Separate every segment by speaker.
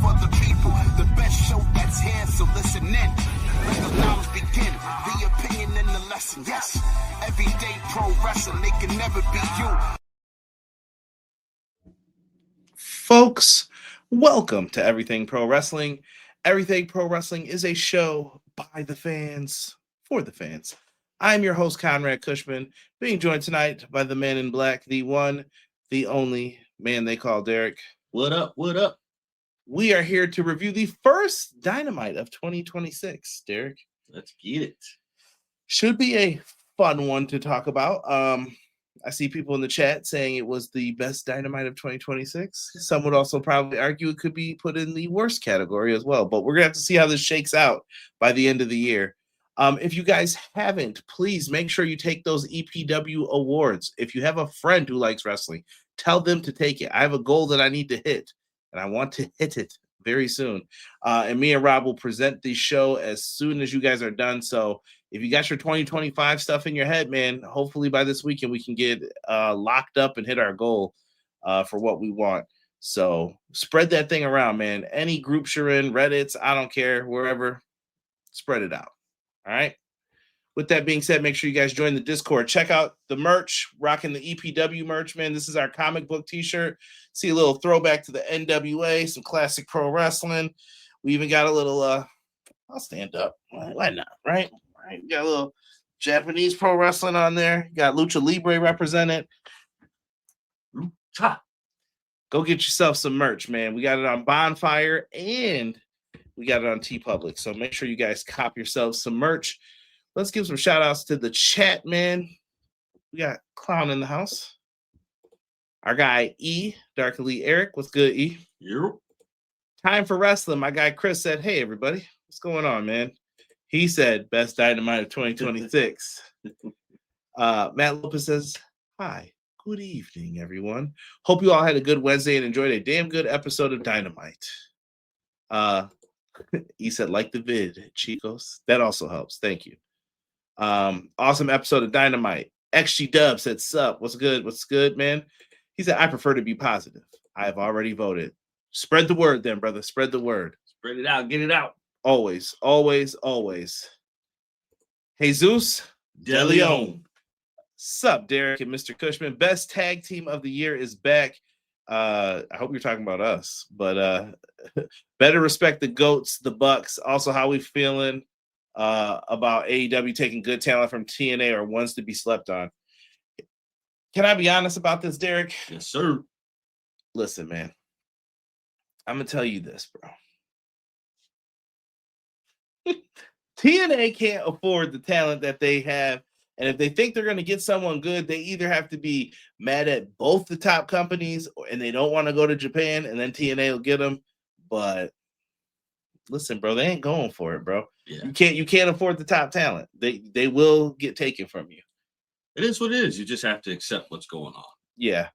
Speaker 1: for the people. The best show that's here, so listen in. Let the knowledge begin. The opinion and the lesson, yes. Everyday pro wrestling, they can never be you.
Speaker 2: Folks, welcome to Everything Pro Wrestling. Everything Pro Wrestling is a show by the fans, for the fans. I'm your host, Conrad Cushman, being joined tonight by the man in black, the one, the only man they call Derek.
Speaker 3: What up? What up?
Speaker 2: We are here to review the first Dynamite of 2026, Derek.
Speaker 3: Let's get it.
Speaker 2: Should be a fun one to talk about. I see people in the chat saying it was the best Dynamite of 2026. Some would also probably argue it could be put in the worst category as well, but we're going to have to see how this shakes out by the end of the year. If you guys haven't, please make sure you take those EPW awards. If you have a friend who likes wrestling, tell them to take it. I have a goal that I need to hit, and I want to hit it very soon. And me and Rob will present the show as soon as you guys are done. So if you got your 2025 stuff in your head, man, hopefully by this weekend we can get locked up and hit our goal for what we want. So spread that thing around, man. Any groups you're in, Reddits, I don't care, wherever, spread it out. All right. With that being said, make sure you guys join the Discord. Check out the merch, rocking the EPW merch, man. This is our comic book t-shirt. See a little throwback to the NWA, some classic pro wrestling. We even got a little, I'll stand up. Why not, right? We got a little Japanese pro wrestling on there. Got Lucha Libre represented. Lucha. Go get yourself some merch, man. We got it on Bonfire and we got it on TeePublic. So make sure you guys cop yourselves some merch. Let's give some shout outs to the chat, man. We got Clown in the house. Our guy E, Dark Elite Eric. What's good, E?
Speaker 3: Yep.
Speaker 2: Time for wrestling. My guy Chris said, hey, everybody. What's going on, man? He said, best Dynamite of 2026. Matt Lopez says, hi. Good evening, everyone. Hope you all had a good Wednesday and enjoyed a damn good episode of Dynamite. He said, like the vid, Chicos. That also helps. Thank you. Awesome episode of Dynamite. XG Dub said, sup? What's good? What's good, man? He said, I prefer to be positive. I have already voted. Spread the word then, brother. Spread the word.
Speaker 3: Spread it out. Get it out.
Speaker 2: Always, always, always. Jesus De Leon. Sup, Derek and Mr. Cushman. Best tag team of the year is back. I hope you're talking about us, but better respect the GOATs, the Bucks. Also, how we feeling about AEW taking good talent from TNA or ones to be slept on? Can I be honest about this, Derek?
Speaker 3: Yes, sir.
Speaker 2: Listen, man. I'm going to tell you this, bro. TNA can't afford the talent that they have. And if they think they're going to get someone good, they either have to be mad at both the top companies and they don't want to go to Japan and then TNA will get them. But listen, bro, they ain't going for it, bro.
Speaker 3: Yeah.
Speaker 2: You can't afford the top talent. They will get taken from you.
Speaker 3: It is what it is. You just have to accept what's going on.
Speaker 2: Yeah.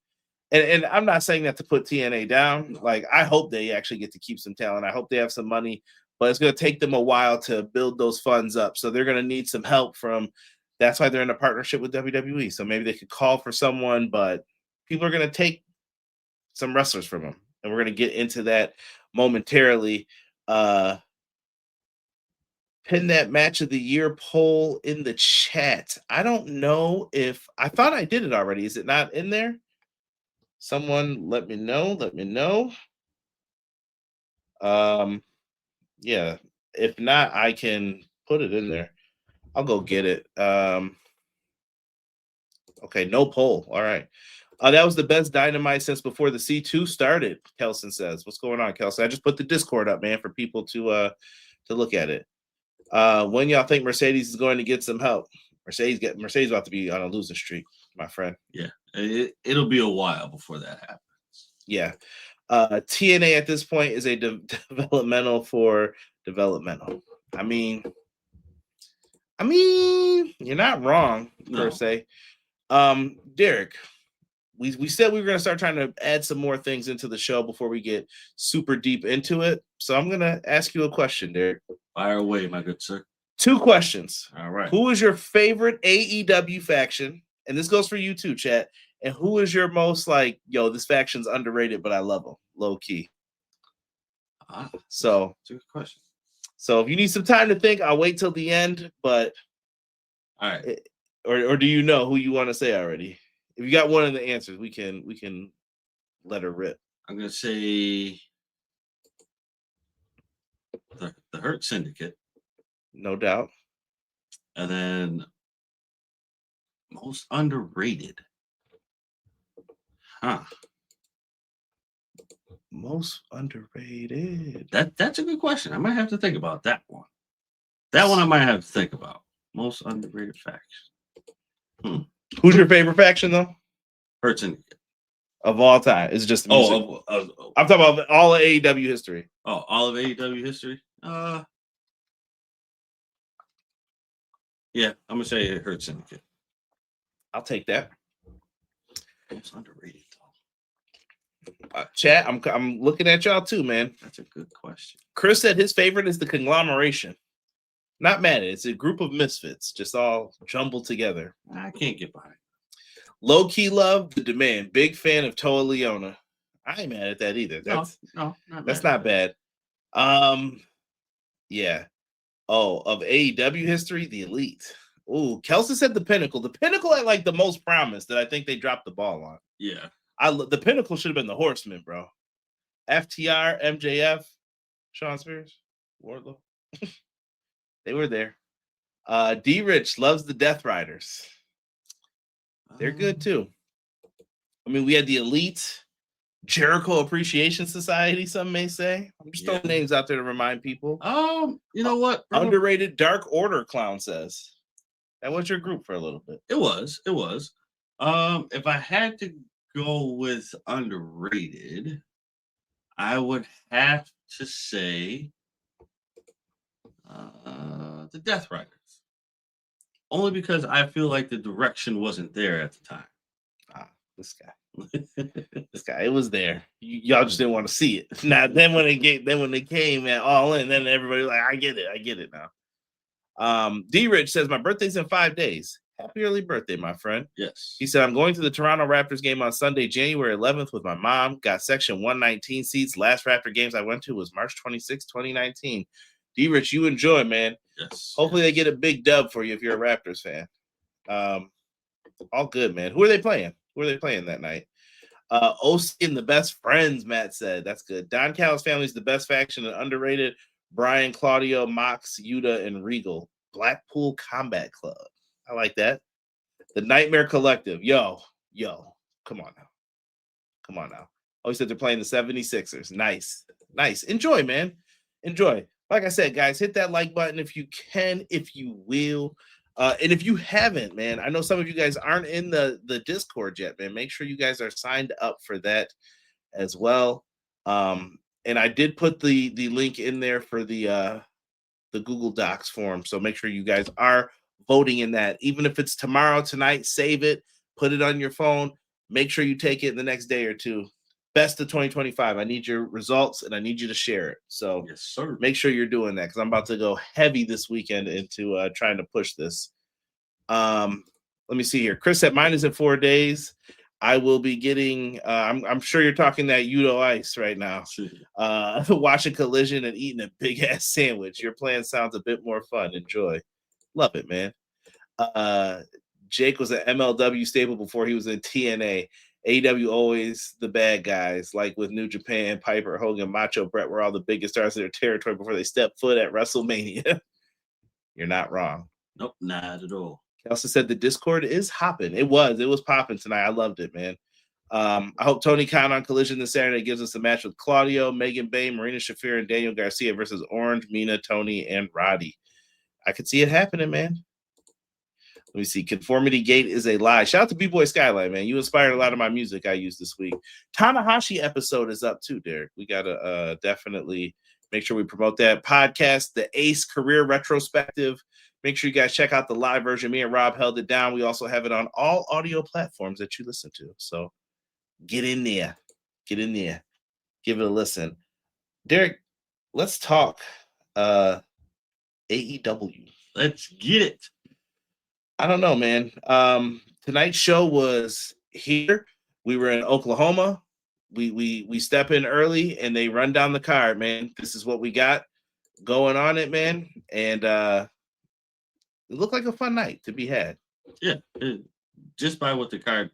Speaker 2: And I'm not saying that to put TNA down. Like, I hope they actually get to keep some talent. I hope they have some money, but it's going to take them a while to build those funds up. So they're going to need some help from. That's why they're in a partnership with WWE. So maybe they could call for someone, but people are going to take some wrestlers from them. And we're going to get into that momentarily. Pin that match of the year poll in the chat. I don't know if I thought I did it already. Is it not in there? Someone let me know. Let me know. Yeah. If not, I can put it in there. I'll go get it. Okay, no poll. All right. That was the best Dynamite since before the C2 started, Kelson says. What's going on, Kelson? I just put the Discord up, man, for people to look at it. When y'all think Mercedes is going to get some help? Mercedes about to be on a losing streak, my friend.
Speaker 3: Yeah, it'll be a while before that happens.
Speaker 2: Yeah. TNA at this point is a developmental for developmental. I mean, you're not wrong, per se. Derek, we said we were going to start trying to add some more things into the show before we get super deep into it. So I'm going to ask you a question, Derek.
Speaker 3: Fire away, my good sir.
Speaker 2: 2 questions.
Speaker 3: All right.
Speaker 2: Who is your favorite AEW faction? And this goes for you too, chat. And who is your most like, yo, this faction's underrated, but I love them, low key? So
Speaker 3: that's a good question.
Speaker 2: So if you need some time to think, I'll wait till the end. But
Speaker 3: All right.
Speaker 2: Or do you know who you want to say already? If you got one of the answers, we can let her rip.
Speaker 3: I'm gonna say the Hurt Syndicate,
Speaker 2: No doubt.
Speaker 3: and then most underrated. Huh.
Speaker 2: Most underrated.
Speaker 3: That's a good question. I might have to think about that one. That one I might have to think about. Most underrated faction.
Speaker 2: Who's your favorite faction though?
Speaker 3: Hurt Syndicate.
Speaker 2: Of all time. It's just music. I'm talking about all of AEW history.
Speaker 3: Oh, all of AEW history? Yeah, I'm gonna say Hurt Syndicate.
Speaker 2: I'll take that.
Speaker 3: Most underrated
Speaker 2: though. Chat, I'm looking at y'all too, man.
Speaker 3: That's a good question.
Speaker 2: Chris said his favorite is the Conglomeration. Not mad at it. It's a group of misfits, just all jumbled together.
Speaker 3: I can't get behind.
Speaker 2: Low key love the Demand. Big fan of Toa Leona. I ain't mad at that either. That's not bad. Yeah. Oh, of AEW history, the Elite. Oh, Kelsa said the Pinnacle. The Pinnacle had like the most promise that I think they dropped the ball on.
Speaker 3: Yeah.
Speaker 2: The Pinnacle should have been the Horsemen, bro. FTR, MJF, Sean Spears, Wardlow. They were there. D Rich loves the Death Riders. They're good too. I mean, we had the Elite, Jericho Appreciation Society, some may say. I'm just throwing names out there to remind people.
Speaker 3: You know what?
Speaker 2: Underrated Dark Order, Clown says. That was your group for a little bit.
Speaker 3: It was. If I had to go with underrated, I would have to say the Death Riders. Only because I feel like the direction wasn't there at the time.
Speaker 2: This guy, it was there. Y'all just didn't want to see it. Now, then when they came at All In, then everybody was like, I get it now. D Rich says, my birthday's in 5 days. Happy early birthday, my friend.
Speaker 3: Yes.
Speaker 2: He said, I'm going to the Toronto Raptors game on Sunday, January 11th with my mom. Got section 119 seats. Last Raptor games I went to was March 26, 2019. D Rich, you enjoy, man.
Speaker 3: Yes.
Speaker 2: Hopefully they get a big dub for you if you're a Raptors fan. All good, man. Who are they playing? Who are they playing that night? OC and the Best Friends, Matt said. That's good. Don Callis family is the best faction and underrated. Brian, Claudio, Mox, Yuta, and Regal. Blackpool Combat Club. I like that. The Nightmare Collective. Yo. Come on now. Oh, he said they're playing the 76ers. Nice. Enjoy, man. Enjoy. Like I said, guys, hit that like button if you can, if you will. And if you haven't, man, I know some of you guys aren't in the Discord yet, man. Make sure you guys are signed up for that as well. And I did put the link in there for the Google Docs form. So make sure you guys are voting in that. Even if it's tomorrow, tonight, save it, put it on your phone. Make sure you take it in the next day or two. Best of 2025. I need your results and I need you to share it. So
Speaker 3: yes, sir.
Speaker 2: Make sure you're doing that because I'm about to go heavy this weekend into trying to push this. Let me see here. Chris said mine is in 4 days. I will be getting, I'm sure you're talking that Udo Ice right now. Watching Collision and eating a big ass sandwich. Your plan sounds a bit more fun. Enjoy. Love it, man. Jake was an MLW staple before he was in TNA. AEW always the bad guys, like with New Japan, Piper, Hogan, Macho, Brett were all the biggest stars of their territory before they stepped foot at WrestleMania. You're not wrong.
Speaker 3: Nope, not at all.
Speaker 2: He also said the Discord is hopping. It was popping tonight. I loved it, man. I hope Tony Khan on Collision this Saturday gives us a match with Claudio, Megan Bay, Marina Shafir, and Daniel Garcia versus Orange, Mina, Tony, and Roddy. I could see it happening, man. Let me see. Conformity Gate is a lie. Shout out to B-Boy Skyline, man. You inspired a lot of my music I used this week. Tanahashi episode is up too, Derek. We got to definitely make sure we promote that podcast, the Ace Career Retrospective. Make sure you guys check out the live version. Me and Rob held it down. We also have it on all audio platforms that you listen to. So get in there. Give it a listen. Derek, let's talk AEW.
Speaker 3: Let's get it.
Speaker 2: I don't know, man. Tonight's show was here. We were in Oklahoma. we step in early and they run down the card, man. This is what we got going on it, man. And it looked like a fun night to be had.
Speaker 3: Yeah, just by what the card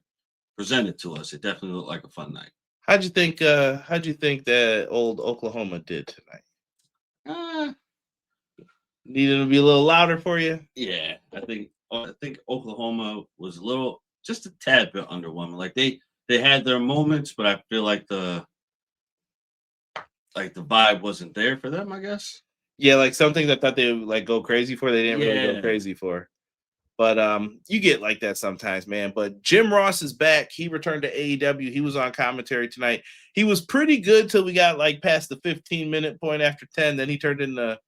Speaker 3: presented to us, it definitely looked like a fun night.
Speaker 2: How'd you think that old Oklahoma did tonight? Needed to be a little louder for you?
Speaker 3: Yeah, I think Oklahoma was just a tad bit underwhelming. Like they had their moments, but I feel like the vibe wasn't there for them, I guess.
Speaker 2: Yeah, like something that thought they would like go crazy for, they didn't really go crazy for. But you get like that sometimes, man. But Jim Ross is back. He returned to AEW. He was on commentary tonight. He was pretty good till we got like past the 15-minute point after 10. Then he turned into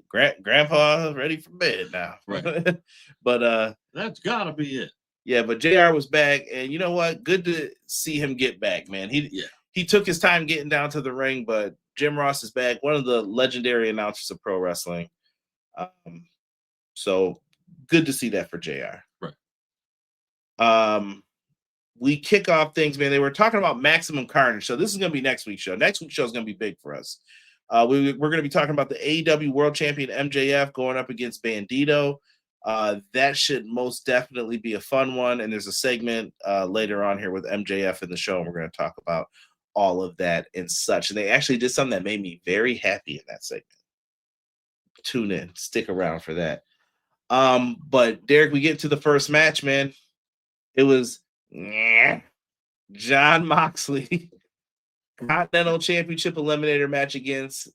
Speaker 2: grandpa ready for bed now.
Speaker 3: Right.
Speaker 2: But
Speaker 3: that's gotta be it.
Speaker 2: Yeah, but JR was back, and you know what? Good to see him get back, man. He took his time getting down to the ring, but Jim Ross is back, one of the legendary announcers of pro wrestling. So good to see that for JR.
Speaker 3: Right.
Speaker 2: We kick off things, man. They were talking about Maximum Carnage. So this is going to be next week's show. Next week's show is going to be big for us. We're going to be talking about the AEW World Champion MJF going up against Bandito. That should most definitely be a fun one. And there's a segment later on here with MJF in the show, and we're going to talk about all of that and such. And they actually did something that made me very happy in that segment. Tune in, stick around for that. But Derek, we get to the first match, man. It was Jon Moxley Continental Championship Eliminator match against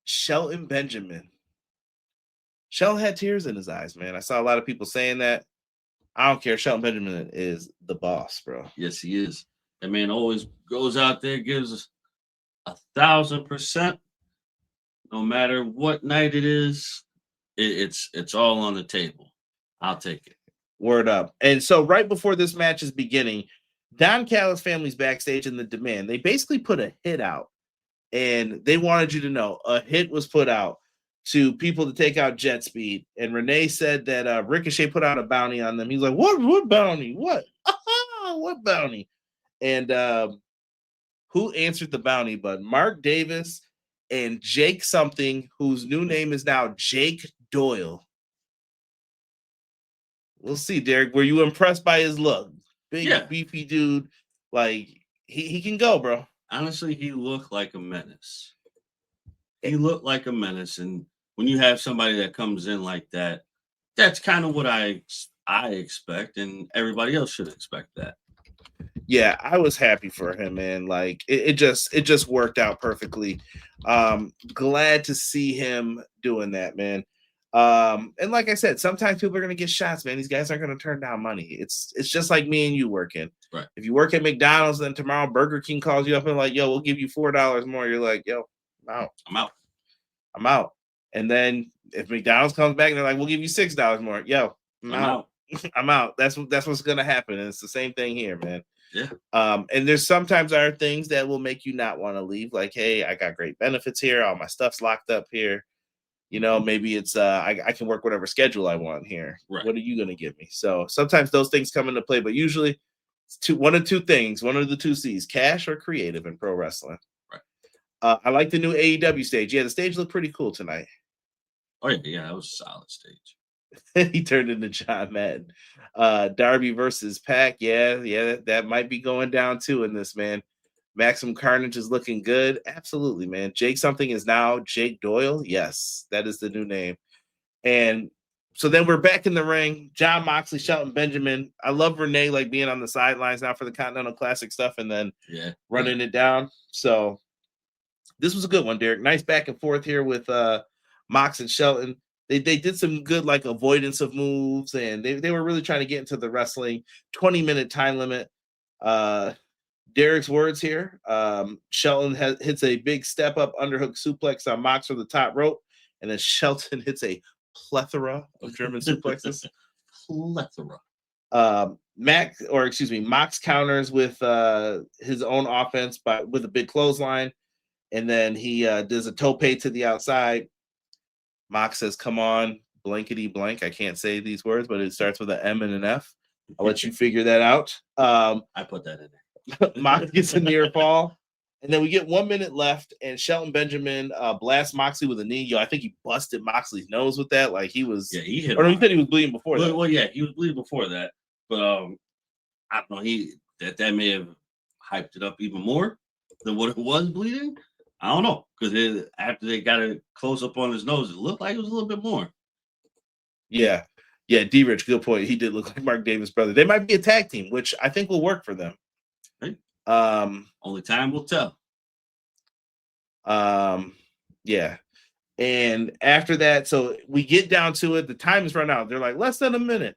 Speaker 2: Shelton Benjamin. Shelton had tears in his eyes, man. I saw a lot of people saying that. I don't care. Shelton Benjamin is the boss, bro.
Speaker 3: Yes, he is. That man always goes out there, gives 1,000%. No matter what night it is, it's all on the table. I'll take it.
Speaker 2: Word up. And so right before this match is beginning, Don Callis family's backstage in the demand. They basically put a hit out, and they wanted you to know a hit was put out to people to take out Jet Speed. And Renee said that Ricochet put out a bounty on them. He's like, what bounty? What? What bounty? And who answered the bounty but Mark Davis and Jake something, whose new name is now Jake Doyle. We'll see, Derek. Were you impressed by his look? Big, beefy dude. Like, he can go, bro.
Speaker 3: Honestly, he looked like a menace. He looked like a menace. And when you have somebody that comes in like that, that's kind of what I expect, and everybody else should expect that.
Speaker 2: Yeah, I was happy for him, man. Like, it just worked out perfectly. Glad to see him doing that, man. And like I said, sometimes people are gonna get shots, man. These guys aren't gonna turn down money. It's just like me and you working.
Speaker 3: Right.
Speaker 2: If you work at McDonald's, then tomorrow Burger King calls you up and like, yo, we'll give you $4 more. You're like, yo, I'm out. And then if McDonald's comes back and they're like, we'll give you $6 more. Yo, I'm out. I'm out. That's what's gonna happen. And it's the same thing here, man.
Speaker 3: Yeah.
Speaker 2: And there's sometimes there are things that will make you not want to leave. Like, hey, I got great benefits here. All my stuff's locked up here. You know, maybe it's I can work whatever schedule I want here.
Speaker 3: Right.
Speaker 2: What are you gonna give me? So sometimes those things come into play, but usually it's one of two things, one of the two C's: cash or creative in pro wrestling.
Speaker 3: Right.
Speaker 2: I like the new AEW stage. Yeah, the stage looked pretty cool tonight.
Speaker 3: Oh yeah, that was a solid stage.
Speaker 2: He turned into John Madden. Darby versus Pac. Yeah, that might be going down too in this, man. Maximum Carnage is looking good. Absolutely, man. Jake something is now Jake Doyle. Yes, that is the new name. And so then we're back in the ring. Jon Moxley, Shelton Benjamin. I love Renee like being on the sidelines now for the Continental Classic stuff and then running it down. So this was a good one, Derek. Nice back and forth here with Mox and Shelton. They did some good like avoidance of moves, and they were really trying to get into the wrestling. 20-minute time limit. Derek's words here. Shelton hits a big step up underhook suplex on Mox from the top rope, and then Shelton hits a plethora of German suplexes.
Speaker 3: Plethora.
Speaker 2: Mox counters with his own offense with a big clothesline, and then he does a tope to the outside. Mox says, "Come on, blankety blank." I can't say these words, but it starts with an M and an F. I'll let you figure that out.
Speaker 3: I put that in there.
Speaker 2: Mox gets a near fall. And then we get 1 minute left, and Shelton Benjamin blasts Moxley with a knee. Yo, I think he busted Moxley's nose with that. Like he was.
Speaker 3: Yeah, he hit.
Speaker 2: Or no, he said he was bleeding before that.
Speaker 3: Well, yeah, he was bleeding before that. But I don't know. That may have hyped it up even more than what it was bleeding. I don't know, because after they got a close up on his nose, it looked like it was a little bit more.
Speaker 2: Yeah, D. Rich, good point. He did look like Mark Davis' brother. They might be a tag team, which I think will work for them.
Speaker 3: Right. Only time will tell.
Speaker 2: Yeah. And after that, so we get down to it. The time is run out. They're like less than a minute,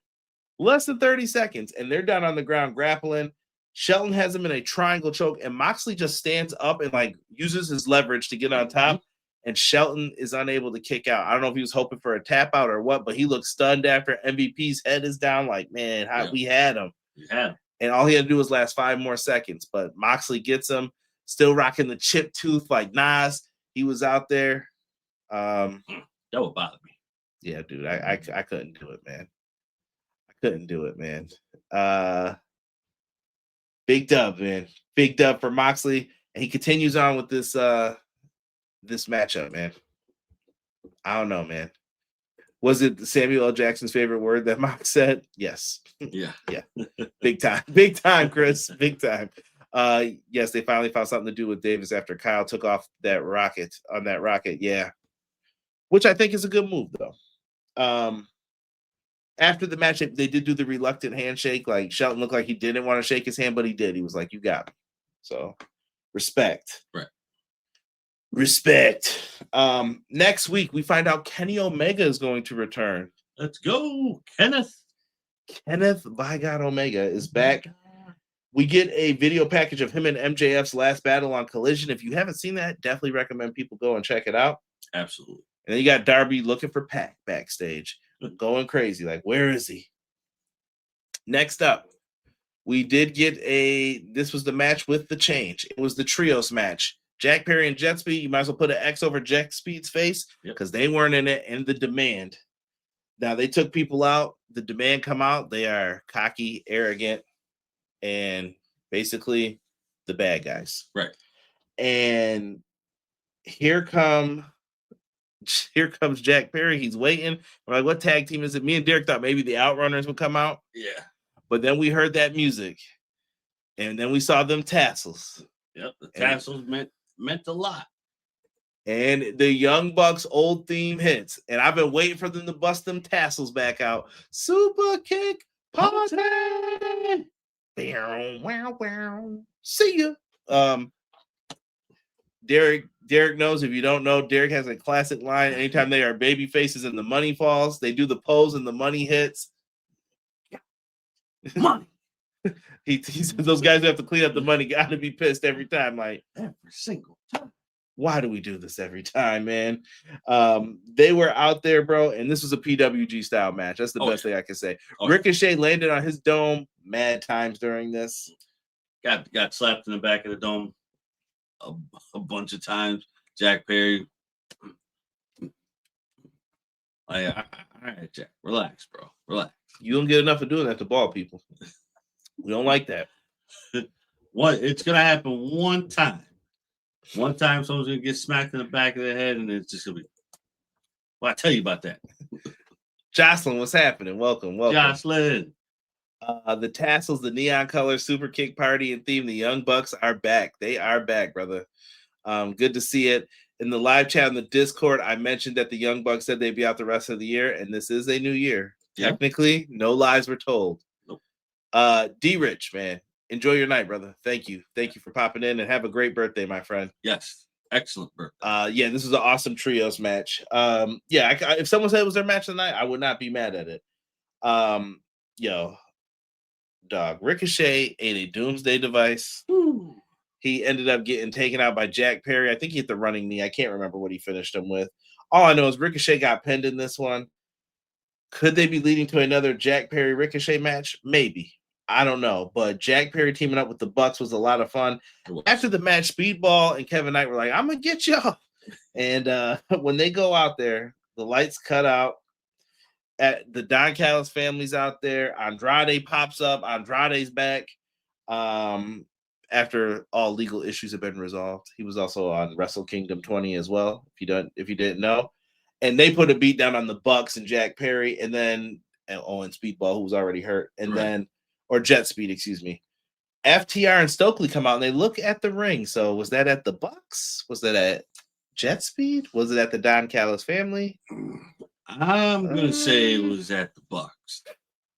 Speaker 2: less than 30 seconds, and they're down on the ground grappling. Shelton has him in a triangle choke, and Moxley just stands up and like uses his leverage to get on top. And Shelton is unable to kick out. I don't know if he was hoping for a tap out or what, but he looked stunned after MVP's head is down. Like, man, we had him.
Speaker 3: Yeah.
Speaker 2: And all he had to do was last 5 more seconds. But Moxley gets him, still rocking the chip tooth like Nas. He was out there.
Speaker 3: That would bother me.
Speaker 2: Yeah, dude, I couldn't do it, man. I couldn't do it, man. Big dub, man. Big dub for Moxley, and he continues on with this this matchup, man. I don't know, man. Was it Samuel L. Jackson's favorite word that Mox said? Yes.
Speaker 3: Yeah.
Speaker 2: Big time, Chris. Big time. Yes, they finally found something to do with Davis after Kyle took off that rocket. Yeah. Which I think is a good move, though. After the match, they did do the reluctant handshake. Like Shelton looked like he didn't want to shake his hand, but he did. He was like, "You got me." So, respect.
Speaker 3: Right.
Speaker 2: Respect. Next week we find out Kenny Omega is going to return.
Speaker 3: Let's go, Kenneth.
Speaker 2: By God, Omega is back. We get a video package of him and MJF's last battle on Collision. If you haven't seen that, definitely recommend people go and check it out.
Speaker 3: Absolutely.
Speaker 2: And then you got Darby looking for Pac backstage, going crazy. Like, where is he? Next up, we did get this was the match with the change. It was the trios match. Jack Perry and Jet Speed, you might as well put an X over Jet Speed's face because they weren't in it. And the Demand. Now, they took people out. The Demand come out. They are cocky, arrogant, and basically the bad guys.
Speaker 3: Right.
Speaker 2: And here comes Jack Perry. He's waiting. We're like, what tag team is it? Me and Derek thought maybe the Outrunners would come out.
Speaker 3: Yeah.
Speaker 2: But then we heard that music. And then we saw them tassels.
Speaker 3: Yep. The tassels meant a lot.
Speaker 2: And the Young Bucks old theme hits. And I've been waiting for them to bust them tassels back out. Super kick party. See ya. Derek knows. If you don't know, Derek has a classic line. Anytime they are baby faces and the money falls, they do the pose and the money hits.
Speaker 3: Money.
Speaker 2: He says those guys who have to clean up the money got to be pissed every time. Like,
Speaker 3: every single time.
Speaker 2: Why do we do this every time, man? They were out there, bro, and this was a PWG style match. That's the best thing I can say. Ricochet landed on his dome mad times during this.
Speaker 3: Got slapped in the back of the dome a bunch of times. Jack Perry. All right, Jack, relax, bro. Relax.
Speaker 2: You don't get enough of doing that to ball people. We don't like that.
Speaker 3: It's gonna happen one time. One time someone's gonna get smacked in the back of the head, and it's just gonna be. Well, I tell you about that.
Speaker 2: Jocelyn, what's happening? Welcome.
Speaker 3: Jocelyn.
Speaker 2: The tassels, the neon color, super kick party and theme. The Young Bucks are back. They are back, brother. Good to see it. In the live chat in the Discord, I mentioned that the Young Bucks said they'd be out the rest of the year, and this is a new year. Yep. Technically, no lies were told. Nope. D Rich, man. Enjoy your night, brother. Thank you for popping in, and have a great birthday, my friend.
Speaker 3: Yes, excellent birthday.
Speaker 2: Yeah, this was an awesome trios match. If someone said it was their match tonight, I would not be mad at it. Dog, Ricochet ate a doomsday device.
Speaker 3: Ooh.
Speaker 2: He ended up getting taken out by Jack Perry. I think he hit the running knee. I can't remember what he finished him with. All I know is Ricochet got pinned in this one. Could they be leading to another Jack Perry Ricochet match? Maybe. I don't know. But Jack Perry teaming up with the Bucks was a lot of fun. After the match, Speedball and Kevin Knight were like, I'm going to get y'all. And when they go out there, the lights cut out. At the Don Callis family's out there. Andrade pops up. Andrade's back. after all legal issues have been resolved. He was also on Wrestle Kingdom 20 as well, if you didn't know. And they put a beat down on the Bucks and Jack Perry, and then and Speedball, who was already hurt, and then or Jet Speed, excuse me. FTR and Stokely come out and they look at the ring. So was that at the Bucks? Was that at Jet Speed? Was it at the Don Callis family?
Speaker 3: I'm gonna say it was at the Bucks.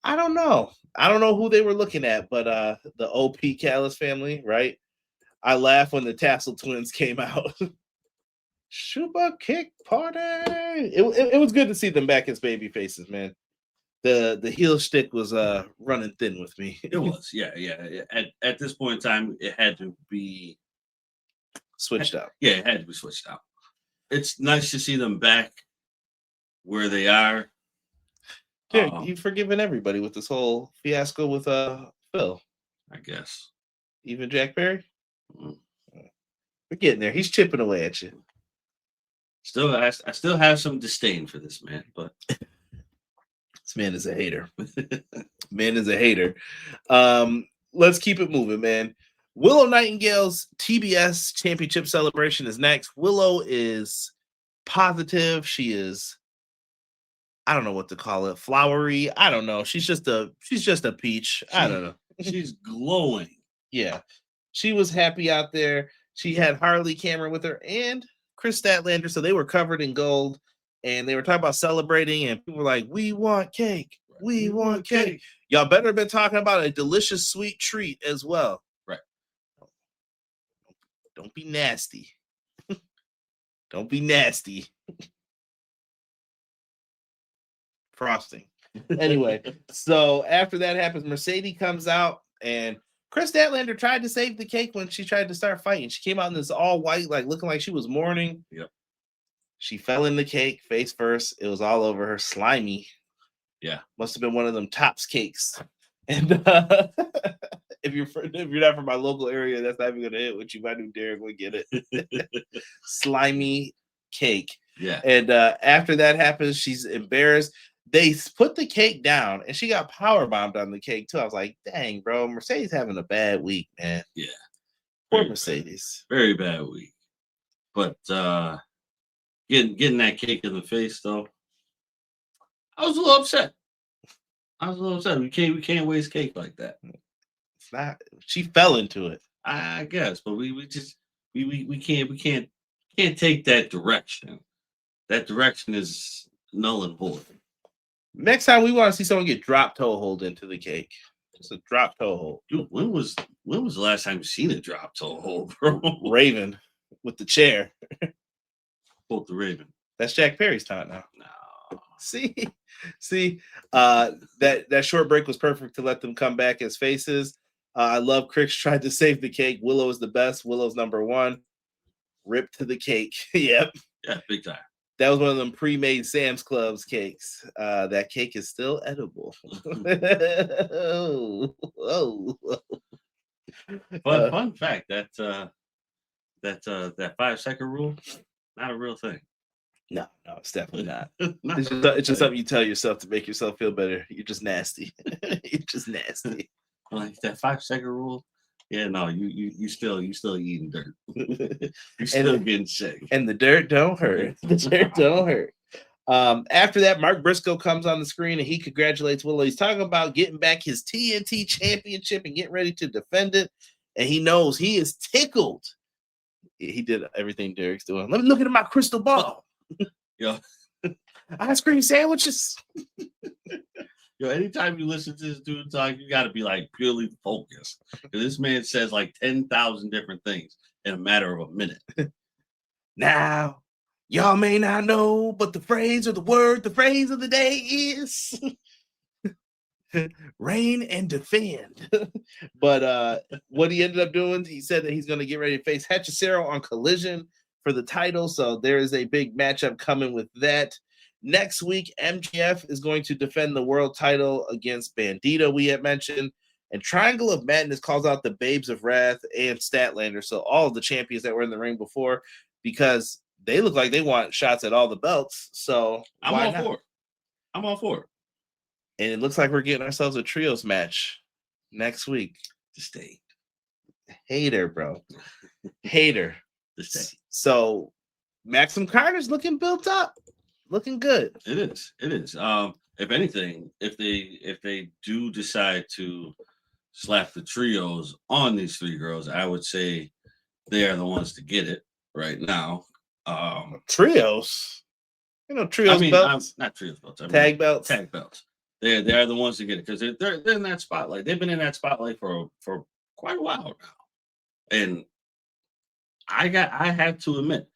Speaker 2: I don't know. I don't know who they were looking at, but the OP Callis family, right? I laughed when the Tassel twins came out. Shuba kick party. It was good to see them back as baby faces, man. The heel stick was running thin with me.
Speaker 3: It was, yeah. At this point in time, it had to be
Speaker 2: switched out.
Speaker 3: Yeah, it had to be switched out. It's nice to see them back where they are.
Speaker 2: Dude, you've forgiven everybody with this whole fiasco with Phil.
Speaker 3: I guess.
Speaker 2: Even Jack Perry? Mm. We're getting there. He's chipping away at you.
Speaker 3: I still have some disdain for this man, but
Speaker 2: this man is a hater. Man is a hater. Let's keep it moving, man. Willow Nightingale's TBS Championship celebration is next. Willow is positive. She is, I don't know what to call it, flowery. I don't know. She's just a peach. I don't know.
Speaker 3: She's glowing.
Speaker 2: Yeah. She was happy out there. She had Harley Cameron with her and Chris Statlander. So they were covered in gold and they were talking about celebrating. And people were like, we want cake. We want cake. Y'all better have been talking about a delicious sweet treat as well.
Speaker 3: Right.
Speaker 2: Don't be nasty. Don't be nasty. Frosting. Anyway, so after that happens, Mercedes comes out and Chris Statlander tried to save the cake when she tried to start fighting. She came out in this all white, like looking like she was mourning.
Speaker 3: Yep. She
Speaker 2: fell in the cake face first. It was all over her, slimy.
Speaker 3: Yeah.
Speaker 2: Must have been one of them Tops cakes. And if you're not from my local area, that's not even gonna hit with you. I knew Derek would get it. Slimy cake.
Speaker 3: Yeah.
Speaker 2: And after that happens, she's embarrassed. They put the cake down and she got power bombed on the cake too. I was like, dang, bro, Mercedes having a bad week, man.
Speaker 3: Yeah.
Speaker 2: Poor Mercedes.
Speaker 3: Very bad week. But getting that cake in the face though, I was a little upset. We can't waste cake like that.
Speaker 2: It's not, she fell into it.
Speaker 3: I guess, but we can't take that direction. That direction is null and void.
Speaker 2: Next time we want to see someone get drop toe hold into the cake. Just a drop toe hold.
Speaker 3: Dude, when was the last time you seen a drop toe hold, bro?
Speaker 2: Raven with the chair.
Speaker 3: Quote the Raven.
Speaker 2: That's Jack Perry's time now.
Speaker 3: No.
Speaker 2: See, that short break was perfect to let them come back as faces. I love Chris tried to save the cake. Willow is the best. Willow's number one. Rip to the cake. Yep.
Speaker 3: Yeah, big time.
Speaker 2: That was one of them pre-made Sam's Club's cakes. That cake is still edible.
Speaker 3: Fun fact that 5-second rule, not a real thing.
Speaker 2: No, it's definitely not. It's just something you tell yourself to make yourself feel better. You're just nasty. You're just nasty.
Speaker 3: Like that 5-second rule. Yeah, no, you still eating dirt. You're still getting sick.
Speaker 2: And the dirt don't hurt. The dirt don't hurt. After that, Mark Briscoe comes on the screen and he congratulates Willow. He's talking about getting back his TNT championship and getting ready to defend it. And he knows he is tickled. He did everything Derek's doing. Let me look at my crystal ball.
Speaker 3: Yo.
Speaker 2: Ice cream sandwiches.
Speaker 3: Yo, anytime you listen to this dude talk, you got to be like purely focused. Because this man says like 10,000 different things in a matter of a minute.
Speaker 2: Now, y'all may not know, but the phrase of the day is reign and defend. But what he ended up doing, he said that he's going to get ready to face Hechicero on Collision for the title. So there is a big matchup coming with that. Next week, MJF is going to defend the world title against Bandito, we had mentioned. And Triangle of Madness calls out the Babes of Wrath and Statlander. So all of the champions that were in the ring before, because they look like they want shots at all the belts. So
Speaker 3: I'm all for it.
Speaker 2: And it looks like we're getting ourselves a trios match next week.
Speaker 3: Disdain.
Speaker 2: Hater, bro. Hater.
Speaker 3: This day.
Speaker 2: So Maxim Carter's looking built up, looking good.
Speaker 3: It is. It is. If anything, if they do decide to slap the trios on these three girls, I would say they are the ones to get it right now.
Speaker 2: Trios. Trios
Speaker 3: I mean,
Speaker 2: belts.
Speaker 3: not trios belts. I mean,
Speaker 2: Tag belts.
Speaker 3: Tag belts. They're the ones to get it because they're in that spotlight. They've been in that spotlight for quite a while now, and I have to admit,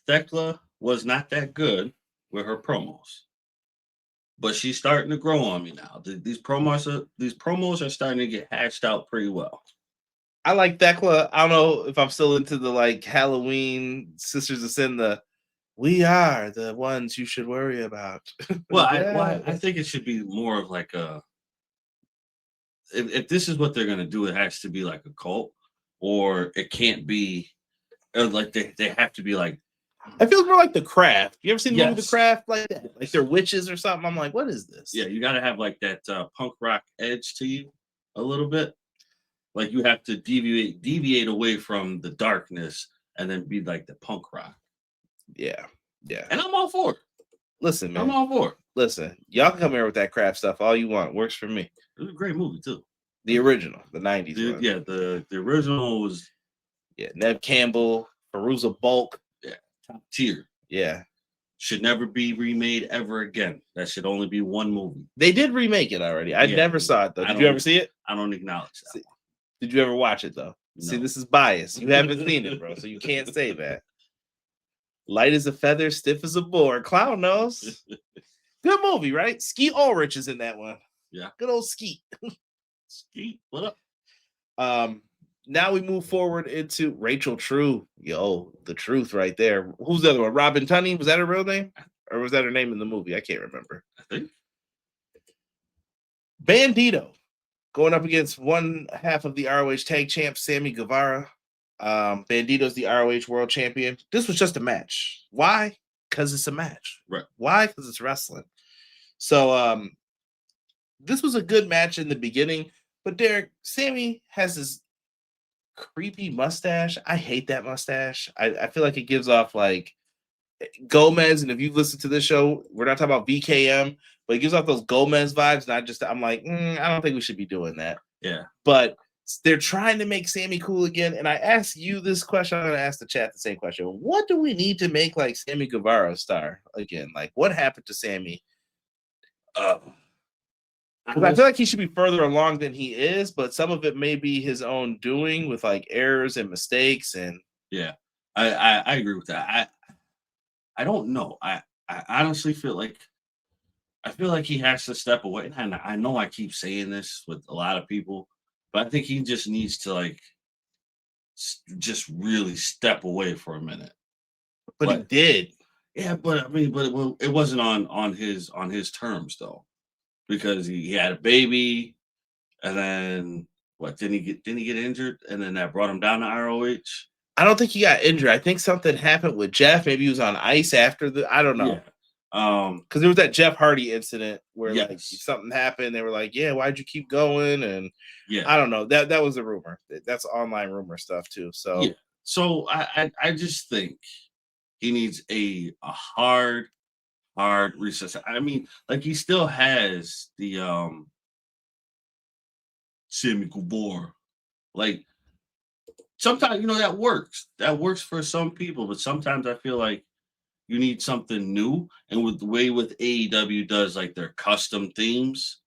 Speaker 3: Thekla was not that good with her promos, but she's starting to grow on me now. These promos are starting to get hatched out pretty well.
Speaker 2: I like Thekla. I don't know if I'm still into the like Halloween Sisters of Sin. We are the ones you should worry about.
Speaker 3: Well, I think it should be more of like if this is what they're gonna do, it has to be like a cult, or it can't be, or like they have to be like.
Speaker 2: I feel more like The Craft. You ever seen the movie
Speaker 3: Yes.
Speaker 2: The Craft like that? Like they're witches or something. I'm like, what is this?
Speaker 3: Yeah, you got to have like that punk rock edge to you a little bit. Like you have to deviate away from the darkness and then be like the punk rock.
Speaker 2: Yeah.
Speaker 3: And I'm all for it.
Speaker 2: Listen, man.
Speaker 3: I'm all for it.
Speaker 2: Listen, y'all can come here with that Craft stuff all you want. Works for me.
Speaker 3: It was a great movie too.
Speaker 2: The original, the 90s one.
Speaker 3: Yeah, the original was
Speaker 2: Nev Campbell, Perusa Bulk.
Speaker 3: Top tier.
Speaker 2: Yeah.
Speaker 3: Should never be remade ever again. That should only be one movie.
Speaker 2: They did remake it already. I never saw it though. Did you ever see it?
Speaker 3: I don't acknowledge that.
Speaker 2: Did you ever watch it though? No. See, this is bias. You haven't seen it, bro, so you can't say that. Light as a feather, stiff as a board. Clown nose. Good movie, right? Skeet Ulrich is in that one.
Speaker 3: Yeah.
Speaker 2: Good old Skeet.
Speaker 3: Skeet, what up?
Speaker 2: Now we move forward into Rachel True. Yo, the truth right there. Who's the other one? Robin Tunney? Was that her real name? Or was that her name in the movie? I can't remember.
Speaker 3: I think.
Speaker 2: Bandito going up against one half of the ROH tag champ, Sammy Guevara. Bandito's the ROH world champion. This was just a match. Why? Because it's a match.
Speaker 3: Right.
Speaker 2: Why? Because it's wrestling. So this was a good match in the beginning, but Derek, Sammy has this creepy mustache. I hate that mustache. I feel like it gives off like Gomez, and if you've listened to this show, we're not talking about VKM, but it gives off those Gomez vibes, and I'm like, I don't think we should be doing that.
Speaker 3: Yeah.
Speaker 2: But they're trying to make Sammy cool again, and I ask you this question, I'm going to ask the chat the same question. What do we need to make like Sammy Guevara a star again? Like, what happened to Sammy? Because I feel like he should be further along than he is, but some of it may be his own doing with like errors and mistakes. And
Speaker 3: yeah, I agree with that. I don't know. I honestly feel like he has to step away. And I know I keep saying this with a lot of people, but I think he just needs to like just really step away for a minute.
Speaker 2: But he did.
Speaker 3: Yeah, but I mean, but it wasn't on his terms though. Because he had a baby, and then didn't he get injured, and then that brought him down to ROH?
Speaker 2: I don't think he got injured. I think something happened with Jeff. Maybe he was on ice after I don't know.
Speaker 3: Yeah.
Speaker 2: Because there was that Jeff Hardy incident where
Speaker 3: yes.
Speaker 2: like something happened. They were like, "Yeah, why'd you keep going?" And
Speaker 3: yeah,
Speaker 2: I don't know. That was a rumor. That's online rumor stuff too. So
Speaker 3: yeah. So I just think he needs a hard recess. I mean, like he still has the Sammy Guevara. Like sometimes that works. That works for some people, but sometimes I feel like you need something new. And with the way with AEW does like their custom themes,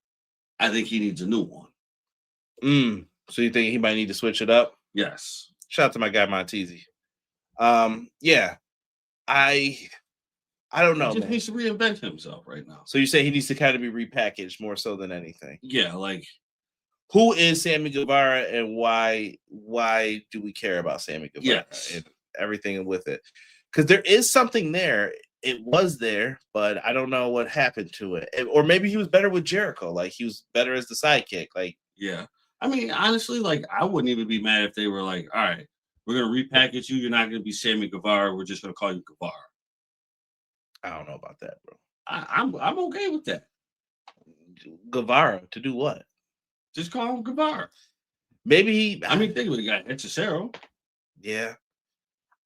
Speaker 3: I think he needs a new one.
Speaker 2: So you think he might need to switch it up?
Speaker 3: Yes.
Speaker 2: Shout out to my guy Montezi. Yeah. I don't know.
Speaker 3: He just needs to reinvent himself right now.
Speaker 2: So you say he needs to kind of be repackaged more so than anything.
Speaker 3: Yeah, like
Speaker 2: who is Sammy Guevara and why do we care about Sammy Guevara and everything with it? Because there is something there. It was there, but I don't know what happened to it. Or maybe he was better with Jericho. Like he was better as the sidekick. Like
Speaker 3: yeah. I mean, honestly, like I wouldn't even be mad if they were like, all right, we're gonna repackage you. You're not gonna be Sammy Guevara. We're just gonna call you Guevara.
Speaker 2: I don't know about that, bro.
Speaker 3: I'm okay with that.
Speaker 2: Guevara to do what?
Speaker 3: Just call him Guevara.
Speaker 2: Maybe
Speaker 3: I mean, think of the guy, Hechicero.
Speaker 2: Yeah.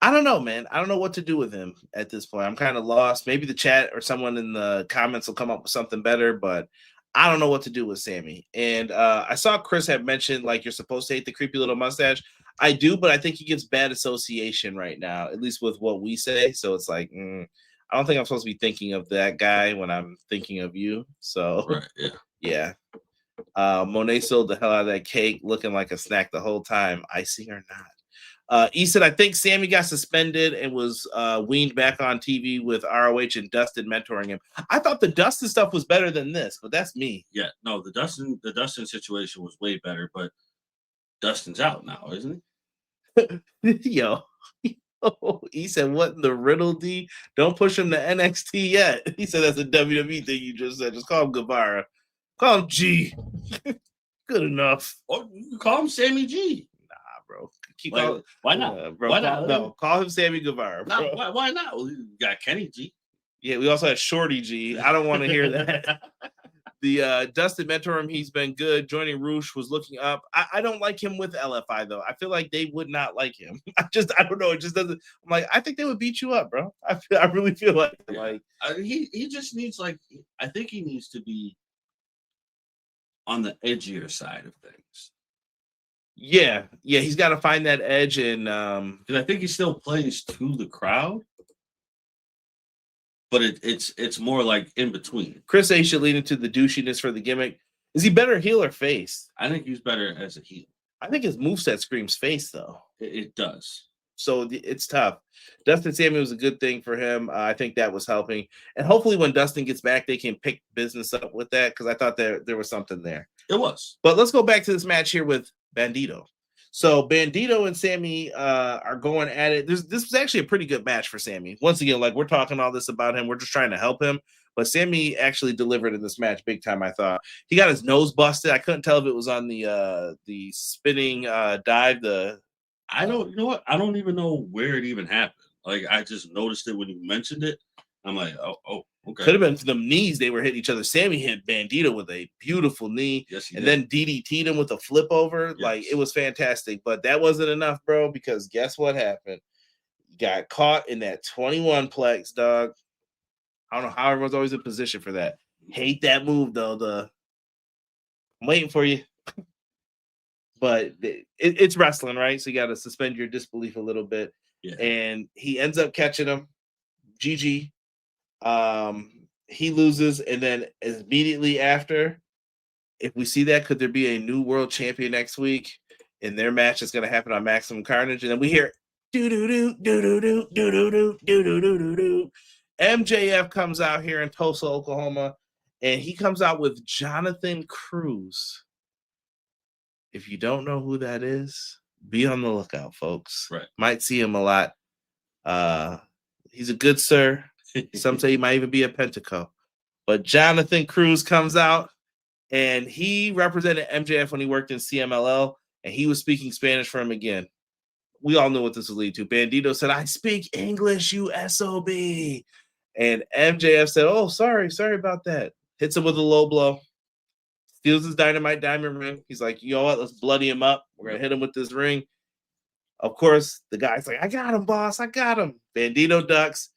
Speaker 2: I don't know, man. I don't know what to do with him at this point. I'm kind of lost. Maybe the chat or someone in the comments will come up with something better, but I don't know what to do with Sammy. And I saw Chris had mentioned like you're supposed to hate the creepy little mustache. I do, but I think he gets bad association right now, at least with what we say. So it's like, I don't think I'm supposed to be thinking of that guy when I'm thinking of you. So
Speaker 3: Right, yeah.
Speaker 2: Monet sold the hell out of that cake, looking like a snack the whole time. Icing or not. He said, I think Sammy got suspended and was weaned back on TV with ROH and Dustin mentoring him. I thought the Dustin stuff was better than this, but that's me.
Speaker 3: Yeah, no, the Dustin situation was way better, but Dustin's out now, isn't
Speaker 2: he? Yo, he said, what in the riddle, D? Don't push him to NXT yet. He said, that's a WWE thing you just said. Just call him Guevara. Call him G. Good enough.
Speaker 3: Or you can call him Sammy G.
Speaker 2: Bro.
Speaker 3: Why not?
Speaker 2: Bro,
Speaker 3: why not?
Speaker 2: Call him Sammy Guevara. Bro.
Speaker 3: Why not? Well, you got Kenny G.
Speaker 2: Yeah, we also had Shorty G. I don't want to hear that. The Dustin mentor him. He's been good. Joining Roosh was looking up. I don't like him with LFI though. I feel like they would not like him. I don't know. It just doesn't. I'm like, I think they would beat you up, bro. I really feel like
Speaker 3: he just needs I think he needs to be on the edgier side of things.
Speaker 2: Yeah, he's got to find that edge, and
Speaker 3: because I think he still plays to the crowd, but it's more like in between.
Speaker 2: Chris A should lean into the douchiness for the gimmick. Is he better heel or face?
Speaker 3: I think he's better as a heel.
Speaker 2: I think his moveset screams face, though.
Speaker 3: It does.
Speaker 2: So it's tough. Dustin Sammy was a good thing for him. I think that was helping, and hopefully when Dustin gets back, they can pick business up with that because I thought there was something there.
Speaker 3: It was.
Speaker 2: But let's go back to this match here with Bandito. So Bandito and Sammy are going at it. This was actually a pretty good match for Sammy. Once again, like we're talking all this about him, we're just trying to help him. But Sammy actually delivered in this match big time. I thought he got his nose busted. I couldn't tell if it was on the spinning dive.
Speaker 3: You know what? I don't even know where it even happened. Like I just noticed it when you mentioned it. I'm like, oh, okay.
Speaker 2: Could have been them knees. They were hitting each other. Sammy hit Bandito with a beautiful knee.
Speaker 3: Yes,
Speaker 2: and then DDT'd him with a flip over. Yes. Like it was fantastic. But that wasn't enough, bro, because guess what happened? You got caught in that 21 plex, dog. I don't know how everyone's always in position for that. Hate that move, though. I'm waiting for you. But it's wrestling, right? So you got to suspend your disbelief a little bit.
Speaker 3: Yeah.
Speaker 2: And he ends up catching him. GG. He loses, and then immediately after, if we see that, could there be a new world champion next week in their match that's going to happen on Maximum Carnage? And then we hear do-do-do, do-do-do, do-do-do, do-do-do-do-do. MJF comes out here in Tulsa, Oklahoma, and he comes out with Jonathan Cruz. If you don't know who that is, be on the lookout, folks.
Speaker 3: Right.
Speaker 2: Might see him a lot. He's a good sir. Some say he might even be a Pentaco. But Jonathan Cruz comes out, and he represented MJF when he worked in CMLL, and he was speaking Spanish for him again. We all knew what this would lead to. Bandito said, I speak English, you SOB. And MJF said, oh, sorry about that. Hits him with a low blow. Steals his Dynamite diamond ring. He's like, you know what? Let's bloody him up. We're going to hit him with this ring. Of course, the guy's like, I got him, boss. I got him. Bandito ducks.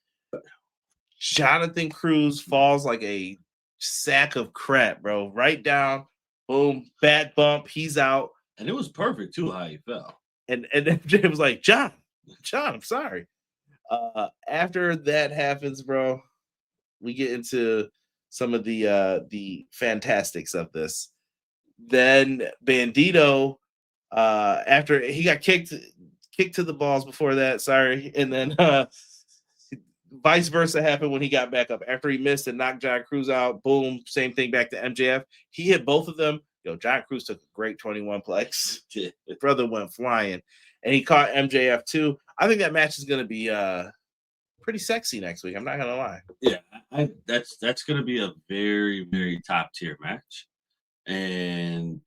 Speaker 2: Jonathan Cruz falls like a sack of crap, bro. Right down. Boom. Bat bump. He's out.
Speaker 3: And it was perfect, too, how he fell.
Speaker 2: And MJ was like, John, I'm sorry. After that happens, bro, we get into some of the fantastics of this. Then Bandito, after he got kicked to the balls before that, sorry, and then vice versa happened when he got back up. After he missed and knocked John Cruz out, boom, same thing back to MJF. He hit both of them. Yo, John Cruz took a great 21 plex. His brother went flying, and he caught MJF too. I think that match is going to be pretty sexy next week. I'm not gonna lie.
Speaker 3: Yeah, that's gonna be a very, very top tier match, and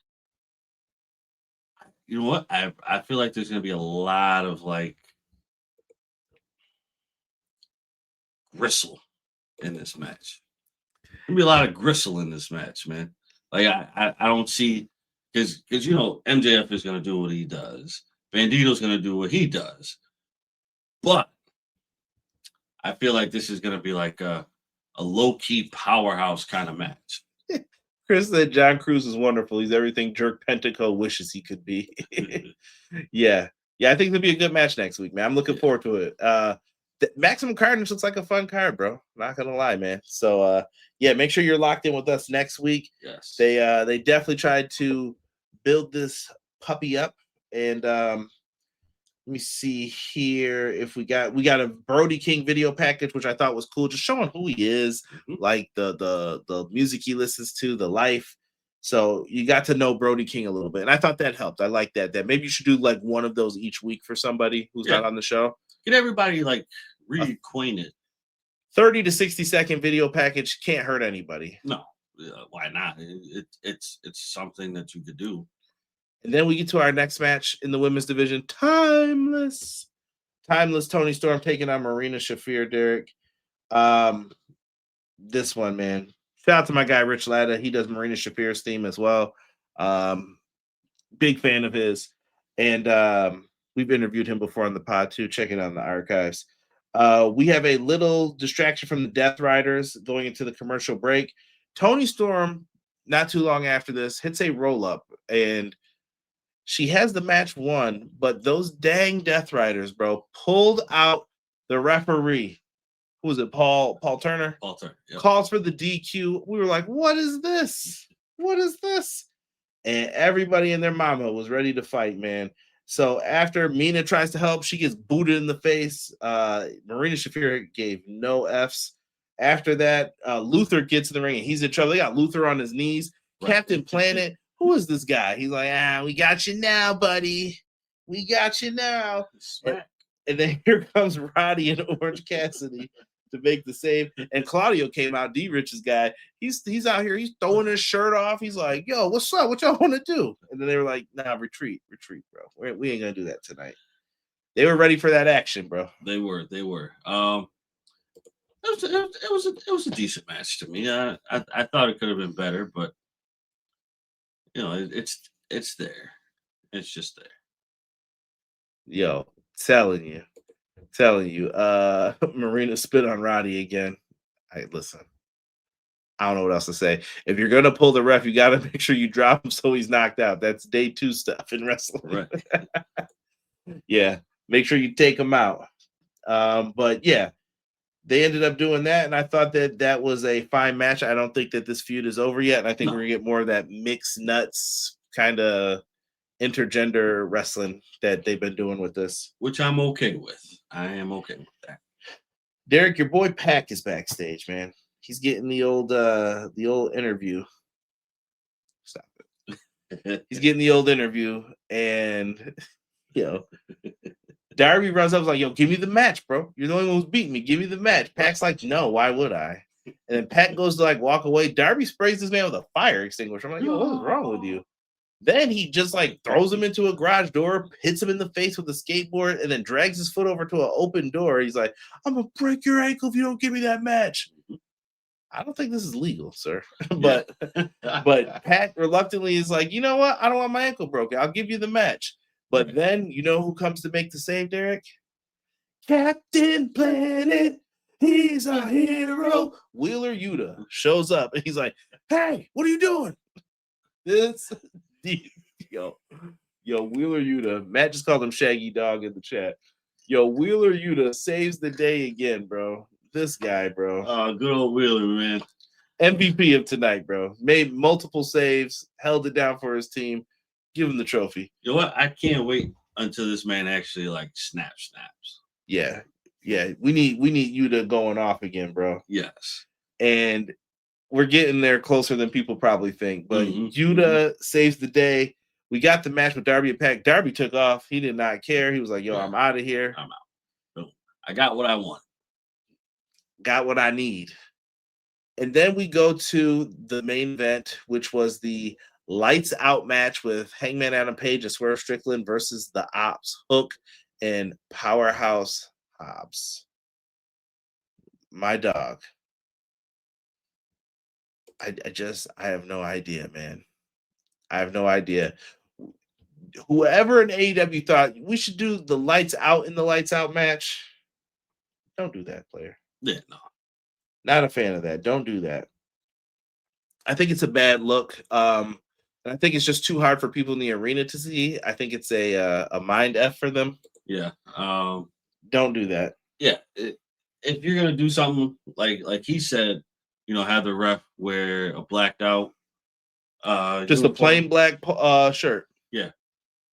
Speaker 3: you know what? I feel like there's gonna be a lot of like gristle in this match. There's gonna be a lot of gristle in this match, man. Like I don't see because MJF is going to do what he does. Bandito's going to do what he does. But I feel like this is going to be like a low-key powerhouse kind of match.
Speaker 2: Chris said John Cruz is wonderful. He's everything Jerk Pentaco wishes he could be. Yeah. I think it'll be a good match next week, man. I'm looking forward to it. Maximum Carnage looks like a fun card, bro. Not gonna lie, man. So make sure you're locked in with us next week.
Speaker 3: Yes.
Speaker 2: They definitely tried to build this puppy up, and let me see here if we got a Brody King video package, which I thought was cool, just showing who he is, like the music he listens to, the life. So you got to know Brody King a little bit, and I thought that helped. I like that. That maybe you should do like one of those each week for somebody who's not on the show.
Speaker 3: Get everybody like reacquainted.
Speaker 2: 30 to 60-second video package can't hurt anybody.
Speaker 3: No, why not? It's something that you could do.
Speaker 2: And then we get to our next match in the women's division. Timeless Tony Storm taking on Marina Shafir, Derek. This one, man. Shout out to my guy, Rich Latta. He does Marina Shafir's theme as well. Big fan of his. And we've interviewed him before on the pod, too. Check it out in the archives. We have a little distraction from the Death Riders going into the commercial break. Tony Storm, not too long after this, hits a roll-up, and she has the match won, but those dang Death Riders, bro, pulled out the referee. Who was it? Paul Turner?
Speaker 3: Paul Turner. Yep.
Speaker 2: Calls for the DQ. We were like, what is this? What is this? And everybody and their mama was ready to fight, man. So after Mina tries to help, she gets booted in the face. Marina Shafir gave no Fs. After that, Luther gets in the ring and he's in trouble. They got Luther on his knees. Right. Captain Planet. Who is this guy? He's like, we got you now, buddy. We got you now. And then here comes Roddy and Orange Cassidy to make the save. And Claudio came out, D-Rich's guy. He's out here. He's throwing his shirt off. He's like, yo, what's up? What y'all want to do? And then they were like, nah, retreat, bro. We ain't going to do that tonight. They were ready for that action, bro.
Speaker 3: They were. It was a decent match to me. I thought it could have been better, but it's there. It's just there.
Speaker 2: Yo, telling you. Marina spit on Roddy again. Listen. I don't know what else to say. If you're gonna pull the ref, you gotta make sure you drop him so he's knocked out. That's day 2 stuff in wrestling.
Speaker 3: Right.
Speaker 2: Yeah. Make sure you take him out. But yeah, they ended up doing that, and I thought that was a fine match. I don't think that this feud is over yet, and I think we're gonna get more of that mixed nuts kind of intergender wrestling that they've been doing with this,
Speaker 3: which I'm okay with. I am okay with that.
Speaker 2: Derek, your boy Pac is backstage, man. He's getting the old interview. Stop it. He's getting the old interview, and Darby runs up, like, yo, give me the match, bro. You're the only one who's beating me. Give me the match. Pac's like, no, why would I? And then Pac goes to like walk away. Darby sprays this man with a fire extinguisher. I'm like, yo, what is wrong with you? Then he just like throws him into a garage door, hits him in the face with a skateboard, and then drags his foot over to an open door. He's like, I'm going to break your ankle if you don't give me that match. I don't think this is legal, sir. but Pat reluctantly is like, you know what? I don't want my ankle broken. I'll give you the match. But then you know who comes to make the save, Derek? Captain Planet. He's a hero. Wheeler Yuta shows up and he's like, hey, what are you doing? Yo, Wheeler Yuta. Matt just called him Shaggy Dog in the chat. Yo, Wheeler Yuta saves the day again, bro. This guy, bro.
Speaker 3: Good old Wheeler, man.
Speaker 2: MVP of tonight, bro. Made multiple saves, held it down for his team. Give him the trophy.
Speaker 3: You know what? I can't wait until this man actually like snaps.
Speaker 2: Yeah. We need Yuta going off again, bro.
Speaker 3: Yes.
Speaker 2: And we're getting there closer than people probably think. But Yuta saves the day. We got the match with Darby and Pac. Darby took off. He did not care. He was like, yo, I'm out of here.
Speaker 3: I'm out. Boom. I got what I want.
Speaker 2: Got what I need. And then we go to the main event, which was the lights out match with Hangman Adam Page and Swerve Strickland versus the Ops, Hook and Powerhouse Hobbs. My dog. I have no idea, man. I have no idea. Whoever in AEW thought we should do the lights out in the lights out match, don't do that, player.
Speaker 3: Yeah, no.
Speaker 2: Not a fan of that. Don't do that. I think it's a bad look. And I think it's just too hard for people in the arena to see. I think it's a mind F for them.
Speaker 3: Yeah.
Speaker 2: Don't do that.
Speaker 3: Yeah. If you're gonna do something like he said, have the ref wear a blacked out
Speaker 2: just
Speaker 3: uniform.
Speaker 2: a plain black shirt.
Speaker 3: Yeah.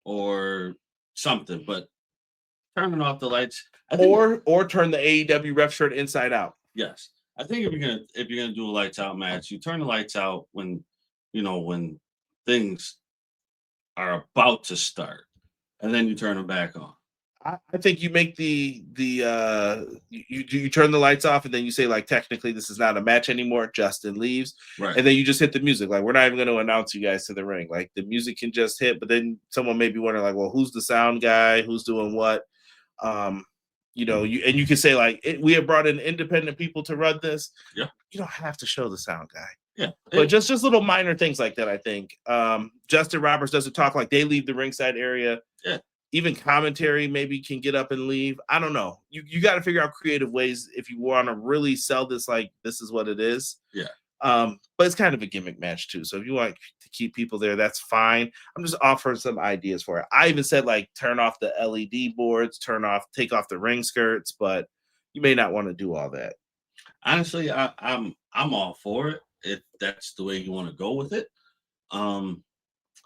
Speaker 3: Or something, but turning off the lights.
Speaker 2: Or turn the AEW ref shirt inside out.
Speaker 3: Yes. I think if you're gonna do a lights out match, you turn the lights out when things are about to start, and then you turn them back on.
Speaker 2: I think you make you turn the lights off, and then you say, like, technically this is not a match anymore. Justin leaves,
Speaker 3: right?
Speaker 2: And then you just hit the music. Like, we're not even going to announce you guys to the ring. Like, the music can just hit, but then someone may be wondering, like, well, who's the sound guy? Who's doing what? You can say, like, we have brought in independent people to run this.
Speaker 3: Yeah,
Speaker 2: you don't have to show the sound guy.
Speaker 3: Yeah,
Speaker 2: but just little minor things like that. I think Justin Roberts doesn't talk, like they leave the ringside area.
Speaker 3: Yeah.
Speaker 2: Even commentary maybe can get up and leave. I don't know. You got to figure out creative ways if you want to really sell this, like this is what it is.
Speaker 3: Yeah.
Speaker 2: But it's kind of a gimmick match too. So if you want to keep people there, that's fine. I'm just offering some ideas for it. I even said, like, turn off the LED boards, take off the ring skirts, but you may not want to do all that.
Speaker 3: Honestly, I'm all for it if that's the way you want to go with it.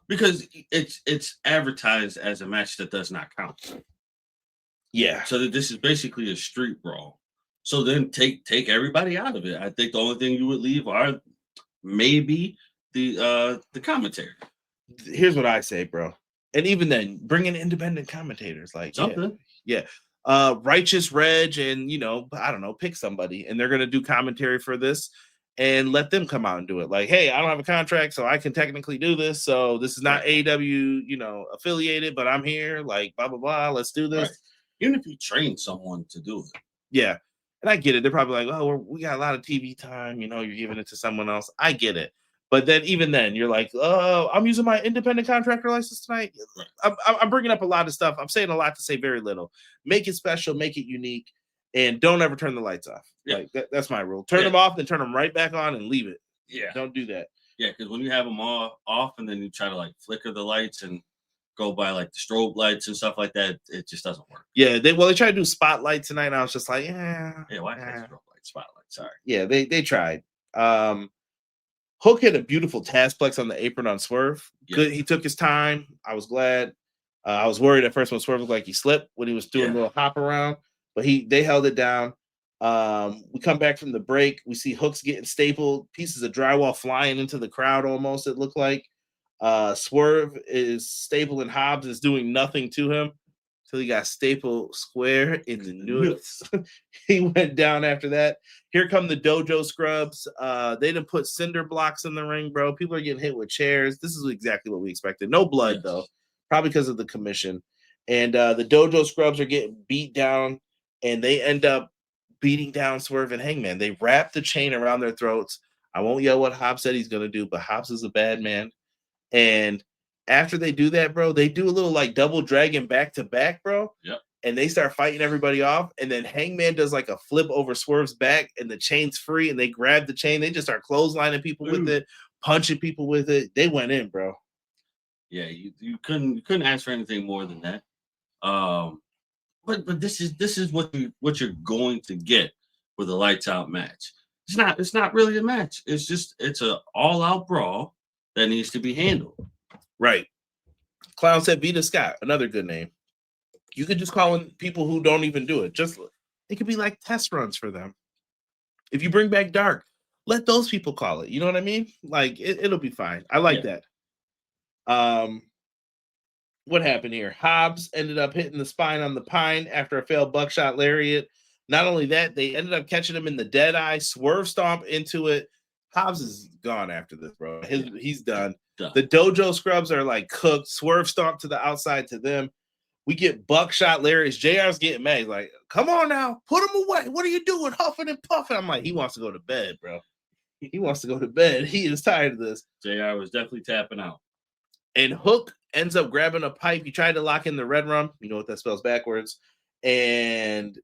Speaker 3: Because it's advertised as a match that does not count.
Speaker 2: Yeah.
Speaker 3: So that this is basically a street brawl. So then take everybody out of it. I think the only thing you would leave are maybe the commentary.
Speaker 2: Here's what I say, bro. And even then, bring in independent commentators, like
Speaker 3: something.
Speaker 2: Yeah. Righteous Reg and I don't know, pick somebody, and they're gonna do commentary for this. And let them come out and do it. Like, hey, I don't have a contract, so I can technically do this. So this is not AEW, affiliated, but I'm here. Like, blah, blah, blah. Let's do this.
Speaker 3: Right. Even if you train someone to do it.
Speaker 2: Yeah. And I get it. They're probably like, oh, we got a lot of TV time. You're giving it to someone else. I get it. But then even then, you're like, oh, I'm using my independent contractor license tonight. Right. I'm bringing up a lot of stuff. I'm saying a lot to say very little. Make it special. Make it unique. And don't ever turn the lights off. Yeah. Like that's my rule. Turn them off, then turn them right back on and leave it.
Speaker 3: Yeah.
Speaker 2: Don't do that.
Speaker 3: Yeah, because when you have them all off and then you try to, like, flicker the lights and go by, like, the strobe lights and stuff like that, it just doesn't work.
Speaker 2: Yeah, they tried to do spotlights tonight, and I was just like,
Speaker 3: yeah. Yeah, why strobe lights, spotlights? Sorry.
Speaker 2: Yeah, they tried. Hook had a beautiful Tazplex on the apron on Swerve. Yeah. Good. He took his time. I was glad. I was worried at first when Swerve looked like he slipped when he was doing a little hop around. But they held it down. We come back from the break. We see Hooks getting stapled, pieces of drywall flying into the crowd almost, it looked like. Swerve is stapling Hobbs, is doing nothing to him until he got stapled square in the nuts. He went down after that. Here come the Dojo Scrubs. They didn't put cinder blocks in the ring, bro. People are getting hit with chairs. This is exactly what we expected. No blood, though, probably because of the commission. And the Dojo Scrubs are getting beat down. And they end up beating down Swerve and Hangman. They wrap the chain around their throats. I won't yell what Hobbs said he's going to do, but Hobbs is a bad man. And after they do that, bro, they do a little, like, double dragon back to back, bro.
Speaker 3: Yep.
Speaker 2: And they start fighting everybody off. And then Hangman does, like, a flip over Swerve's back, and the chain's free. And they grab the chain. They just start clotheslining people with it, punching people with it. They went in, bro.
Speaker 3: Yeah, you couldn't ask for anything more than that. But this is what you're going to get with a lights out match. It's not really a match. It's a all out brawl that needs to be handled.
Speaker 2: Right. Clown said Vita Scott, another good name. You could just call in people who don't even do it. It could be like test runs for them. If you bring back Dark, let those people call it. You know what I mean? Like it'll be fine. I like that. What happened here? Hobbs ended up hitting the spine on the pine after a failed buckshot lariat. Not only that, they ended up catching him in the dead eye, swerve stomp into it. Hobbs is gone after this, bro. He's done. The Dojo Scrubs are, like, cooked. Swerve stomp to the outside to them. We get buckshot lariats. JR's getting mad. He's like, come on now. Put him away. What are you doing? Huffing and puffing. I'm like, he wants to go to bed, bro. He wants to go to bed. He is tired of this.
Speaker 3: JR was definitely tapping out.
Speaker 2: And Hook ends up grabbing a pipe. He tried to lock in the red rum. You know what that spells backwards. And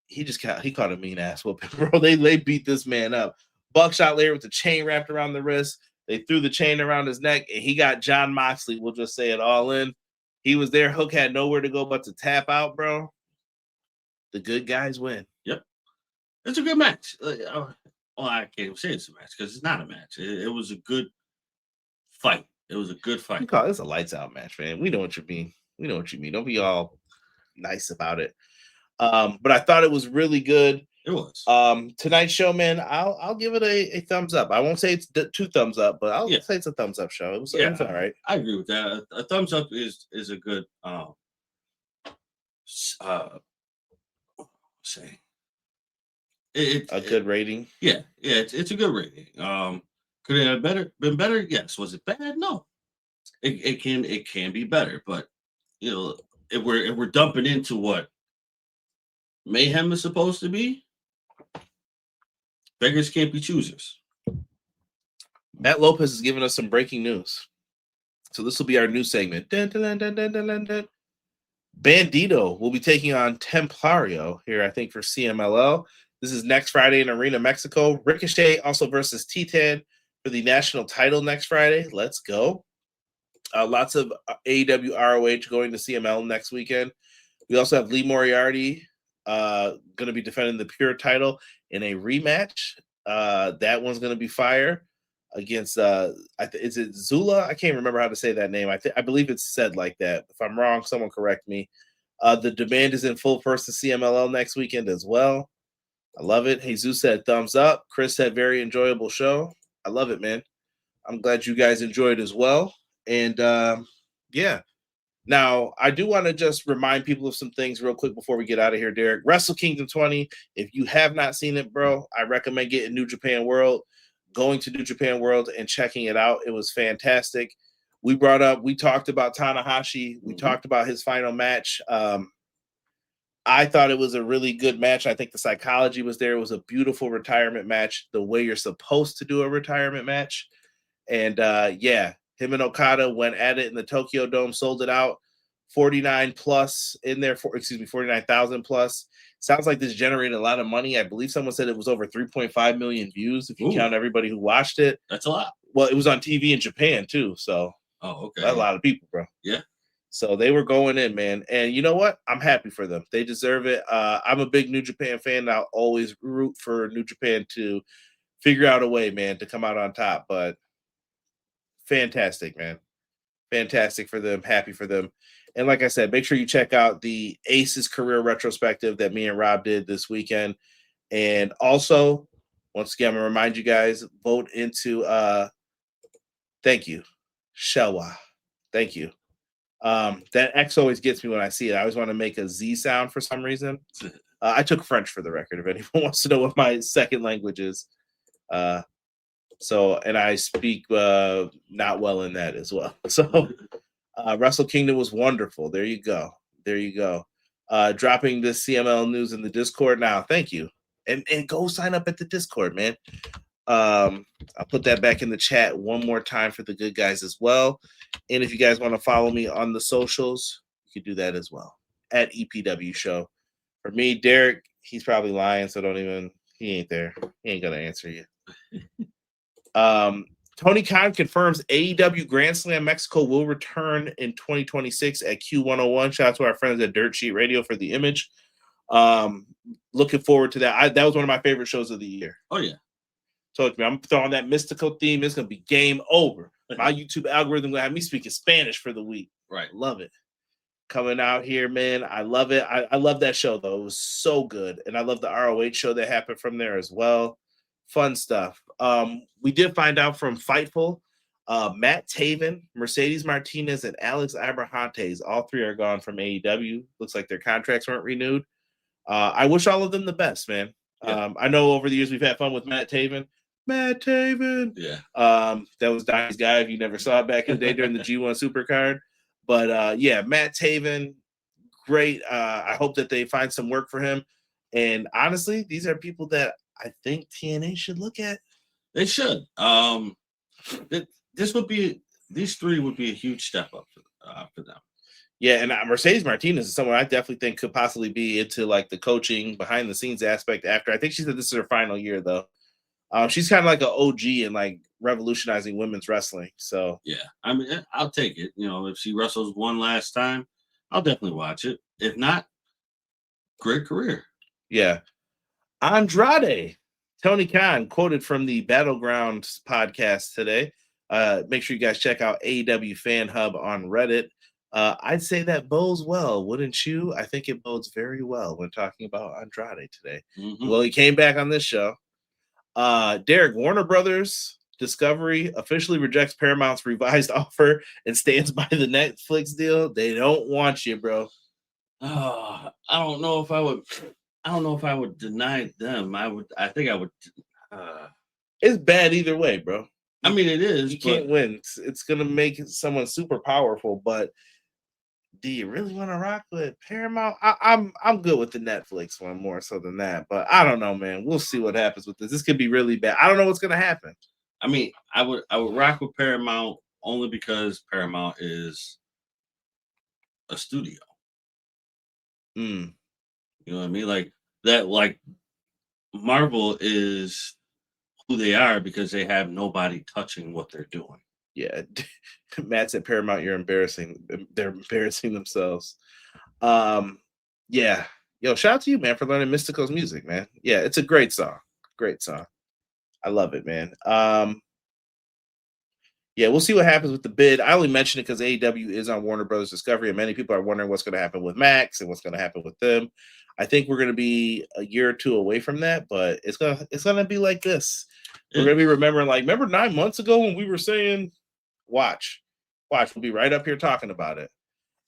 Speaker 2: he caught a mean ass whooping, bro. They beat this man up. Buckshot later with the chain wrapped around the wrist. They threw the chain around his neck, and he got John Moxley. We'll just say it all in. He was there. Hook had nowhere to go but to tap out, bro. The good guys win.
Speaker 3: Yep. It's a good match. Well, I can't even say it's a match because it's not a match. It was a good fight. It was a good fight.
Speaker 2: It's a lights out match, man. We know what you mean. Don't be all nice about it. But I thought it was really good.
Speaker 3: It was.
Speaker 2: Tonight's show, man, I'll give it a thumbs up. I won't say it's 2 thumbs up, but I'll say it's a thumbs up show. It was all right.
Speaker 3: I agree with that. A thumbs up is a good say.
Speaker 2: A good rating.
Speaker 3: Yeah, it's a good rating. Could it have been better? Yes. Was it bad? No. It can be better, but you know, if we're dumping into what Mayhem is supposed to be, beggars can't be choosers.
Speaker 2: Matt Lopez has given us some breaking news. So this will be our new segment. Dun, dun, dun, dun, dun, dun, dun. Bandito will be taking on Templario here, I think, for CMLL. This is next Friday in Arena, Mexico. Ricochet also versus Titan for the national title next Friday. Let's go. Lots of AEW ROH going to CML next weekend. We also have Lee Moriarty going to be defending the Pure title in a rematch. That one's going to be fire against is it Zula? I can't remember how to say that name. I believe it's said like that. If I'm wrong, someone correct me. The demand is in full force to CMLL next weekend as well. I love it. Jesus said thumbs up. Chris said very enjoyable show. I love it, man. I'm glad you guys enjoyed as well. And yeah. Now, I do want to just remind people of some things real quick before we get out of here, Derek. Wrestle Kingdom 20. If you have not seen it, bro, I recommend getting New Japan World, going to New Japan World and checking it out. It was fantastic. We talked about Tanahashi. We talked about his final match. I thought it was a really good match. I think the psychology was there. It was a beautiful retirement match, the way you're supposed to do a retirement match. And him and Okada went at it in the Tokyo Dome, sold it out, 49 plus in there, 49,000 plus. Sounds like this generated a lot of money. I believe someone said it was over 3.5 million views if you count everybody who watched it.
Speaker 3: That's a lot.
Speaker 2: Well, it was on TV in Japan too, so
Speaker 3: okay,
Speaker 2: that's a lot of people, bro.
Speaker 3: Yeah.
Speaker 2: So they were going in, man. And you know what? I'm happy for them. They deserve it. I'm a big New Japan fan. I'll always root for New Japan to figure out a way, man, to come out on top. But fantastic, man. Fantastic for them. Happy for them. And like I said, make sure you check out the Aces career retrospective that me and Rob did this weekend. And also, once again, I'm going to remind you guys, vote into thank you, Shelwa. Thank you. That X always gets me when I see it. I always want to make a Z sound for some reason. I took French for the record, if anyone wants to know what my second language is. And I speak not well in that as well. So Wrestle Kingdom was wonderful. There you go. Dropping this CML news in the Discord now. Thank you. And go sign up at the Discord, man. I'll put that back in the chat one more time for the good guys as well. And if you guys want to follow me on the socials, you can do that as well at EPW Show. For me, Derek, he's probably lying, so he ain't there. He ain't gonna answer you. Tony Khan confirms AEW Grand Slam Mexico will return in 2026 at Q101. Shout out to our friends at Dirt Sheet Radio for the image. Looking forward to that. That was one of my favorite shows of the year.
Speaker 3: Oh yeah.
Speaker 2: Told me I'm throwing that mystical theme. It's gonna be game over. My YouTube algorithm gonna have me speaking Spanish for the week.
Speaker 3: Right.
Speaker 2: Love it. Coming out here, man. I love it. I love that show though. It was so good. And I love the ROH show that happened from there as well. Fun stuff. We did find out from Fightful, Matt Taven, Mercedes Martinez, and Alex Abrahantes, all three are gone from AEW. Looks like their contracts weren't renewed. I wish all of them the best, man. Yeah. I know over the years we've had fun with Matt Taven.
Speaker 3: Yeah.
Speaker 2: That was Donnie's guy if you never saw it back in the day during the G1 Supercard. But Matt Taven, great. I hope that they find some work for him. And honestly, these are people that I think TNA should look at.
Speaker 3: They should. This would be these three would be a huge step up for them.
Speaker 2: Yeah, and Mercedes Martinez is someone I definitely think could possibly be into like the coaching behind the scenes aspect after. I think she said this is her final year though. She's kind of like an OG and like revolutionizing women's wrestling. So
Speaker 3: yeah, I mean, I'll take it. You know, if she wrestles one last time, I'll definitely watch it. If not, great career.
Speaker 2: yeah, Andrade. Tony Khan quoted from the Battlegrounds podcast today. Make sure you guys check out AEW Fan Hub on Reddit. I'd say that bodes well, wouldn't you? I think it bodes very well when talking about Andrade today.
Speaker 3: Mm-hmm.
Speaker 2: Well, he came back on this show. Derek, Warner Brothers Discovery officially rejects Paramount's revised offer and stands by the Netflix deal. They don't want you, bro.
Speaker 3: I don't know if I would deny them. I think I would.
Speaker 2: It's bad either way, bro.
Speaker 3: I mean, it is.
Speaker 2: You can't win. It's gonna make someone super powerful, but do you really want to rock with Paramount? I'm good with the Netflix one more so than that, but I don't know, man. We'll see what happens with this. This could be really bad. I don't know what's gonna happen.
Speaker 3: I mean, I would rock with Paramount only because Paramount is a studio.
Speaker 2: Mm.
Speaker 3: You know what I mean? Like that. Like Marvel is who they are because they have nobody touching what they're doing.
Speaker 2: Yeah, Matt said Paramount, you're embarrassing. They're embarrassing themselves. Yeah. Yo, shout out to you, man, for learning Mystico's music, man. Yeah, it's a great song. Great song. I love it, man. Yeah, we'll see what happens with the bid. I only mention it because AEW is on Warner Brothers Discovery, and many people are wondering what's going to happen with Max and what's going to happen with them. I think we're going to be a year or two away from that, but it's gonna be like this. We're going to be remembering, like, remember 9 months ago when we were saying, watch, we'll be right up here talking about it.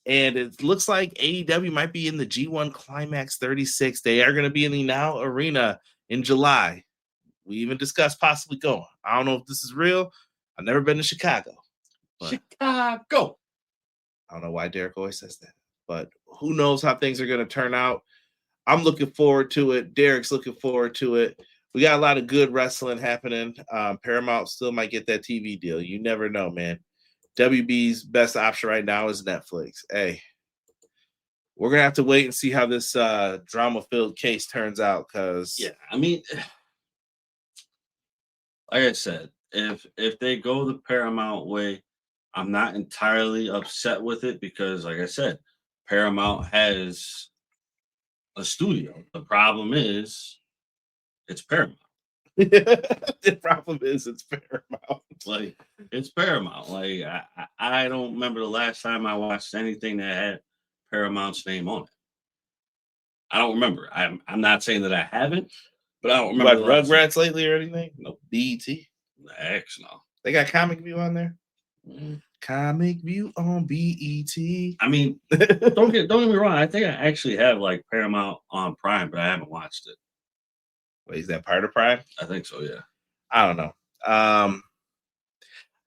Speaker 2: And it looks like AEW might be in the G1 Climax 36. They are going to be in the Now Arena in July. We even discussed possibly going. I don't know if this is real. I've never been to Chicago.
Speaker 3: Chicago.
Speaker 2: I don't know why Derek always says that, but who knows how things are going to turn out. I'm looking forward to it. Derek's looking forward to it. We got a lot of good wrestling happening. Paramount still might get that TV deal. You never know, man. WB's best option right now is Netflix. Hey, we're going to have to wait and see how this drama-filled case turns out because...
Speaker 3: Yeah, I mean, like I said, if they go the Paramount way, I'm not entirely upset with it because, like I said, Paramount has a studio. The problem is it's Paramount.
Speaker 2: The problem is it's Paramount.
Speaker 3: Like, it's Paramount. Like, I don't remember the last time I watched anything that had Paramount's name on it. I don't remember. I'm not saying that I haven't, but I don't remember.
Speaker 2: Like Rugrats lately or anything? No, BET.
Speaker 3: Heck no.
Speaker 2: They got Comic View on there? Comic View on BET.
Speaker 3: I mean, don't get me wrong. I think I actually have like Paramount on Prime, but I haven't watched it.
Speaker 2: Wait, is that part of Prime?
Speaker 3: I think so, yeah.
Speaker 2: I don't know. I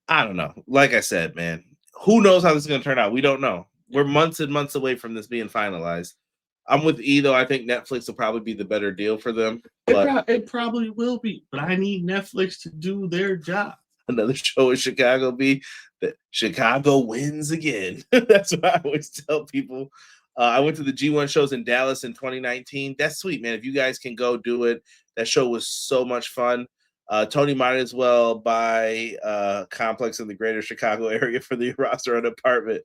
Speaker 2: don't know. Like I said, man, who knows how this is going to turn out? We don't know. We're months and months away from this being finalized. I'm with E, though. I think Netflix will probably be the better deal for them. But
Speaker 3: it probably will be, but I need Netflix to do their job.
Speaker 2: Another show in Chicago be that Chicago wins again. That's what I always tell people. I went to the G1 shows in Dallas in 2019. That's sweet, man. If you guys can go do it, that show was so much fun. Tony might as well buy a complex in the greater Chicago area for the roster and apartment.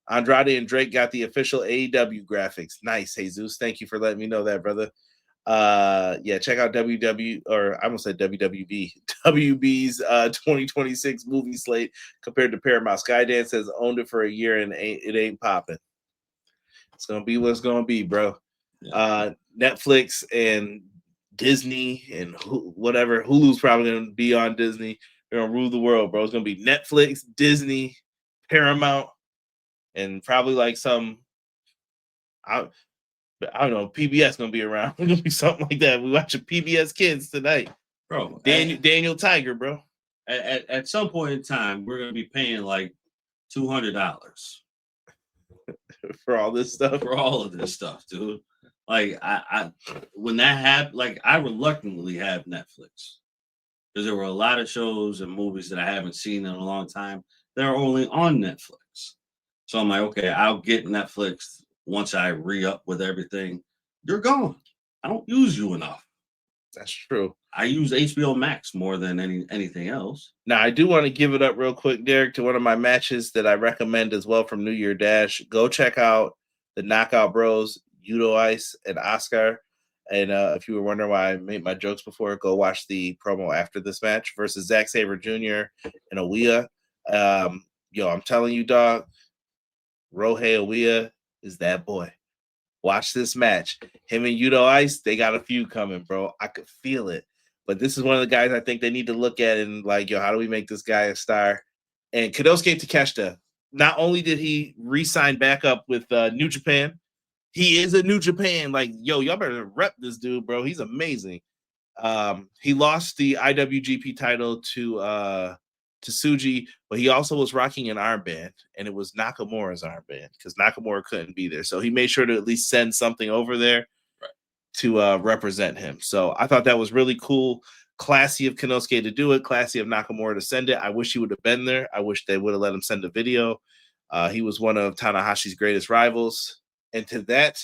Speaker 2: Andrade and Drake got the official AEW graphics. Nice, Jesus. Thank you for letting me know that, brother. Yeah, check out WWB's 2026 movie slate compared to Paramount. Skydance has owned it for a year and it ain't popping. It's gonna be what's gonna be, bro. Yeah. Netflix and Disney and whatever. Hulu's probably gonna be on Disney. They're gonna rule the world, bro. It's gonna be Netflix, Disney, Paramount, and probably like some. I don't know. PBS gonna be around. It's gonna be something like that. We watching PBS Kids tonight,
Speaker 3: bro.
Speaker 2: Daniel Tiger, bro.
Speaker 3: At some point in time, we're gonna be paying like $200
Speaker 2: for all this stuff.
Speaker 3: For all of this stuff, dude. Like I when that happened, like I reluctantly have Netflix because there were a lot of shows and movies that I haven't seen in a long time they're only on Netflix. So I'm like, okay, I'll get Netflix once I re-up with everything. You're gone. I don't use you enough.
Speaker 2: That's true.
Speaker 3: I use HBO Max more than anything else.
Speaker 2: Now, I do want to give it up real quick, Derek, to one of my matches that I recommend as well from New Year Dash. Go check out the Knockout Bros, Yudo Ice and Oscar. And if you were wondering why I made my jokes before, go watch the promo after this match versus Zack Sabre Jr. and Owia. I'm telling you, dog, Rohei Owia is that boy. Watch this match. Him and Yudo Ice, they got a few coming, bro. I could feel it. But this is one of the guys I think they need to look at and like, how do we make this guy a star? And Konosuke Takeshita, not only did he re-sign back up with New Japan, he is a New Japan. Like, y'all better rep this dude, bro. He's amazing. He lost the IWGP title to Tsuji, but he also was rocking an armband, and it was Nakamura's armband because Nakamura couldn't be there. So he made sure to at least send something over there to represent him. So I thought that was really cool. Classy of Konosuke to do it. Classy of Nakamura to send it. I wish he would have been there. I wish they would have let him send a video. He was one of Tanahashi's greatest rivals. And to that,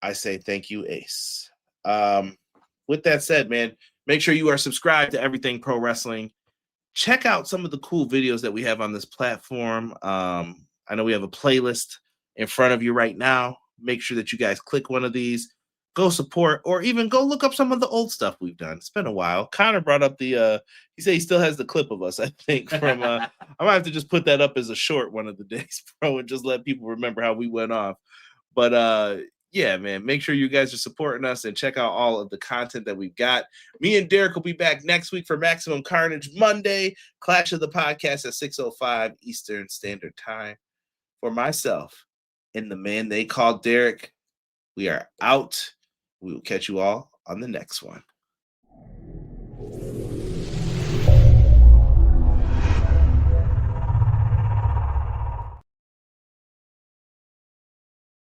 Speaker 2: I say thank you, Ace. With that said, man, make sure you are subscribed to Everything Pro Wrestling. Check out some of the cool videos that we have on this platform. I know we have a playlist in front of you right now. Make sure that you guys click one of these, go support, or even go look up some of the old stuff we've done. It's been a while. Connor brought up he said he still has the clip of us, I think, from, I might have to just put that up as a short one of the days, bro, and just let people remember how we went off. But, yeah, man, make sure you guys are supporting us and check out all of the content that we've got. Me and Derek will be back next week for Maximum Carnage Monday, Clash of the Podcast at 6:05 Eastern Standard Time. For myself and the man they call Derek, we are out. We will catch you all on the next one.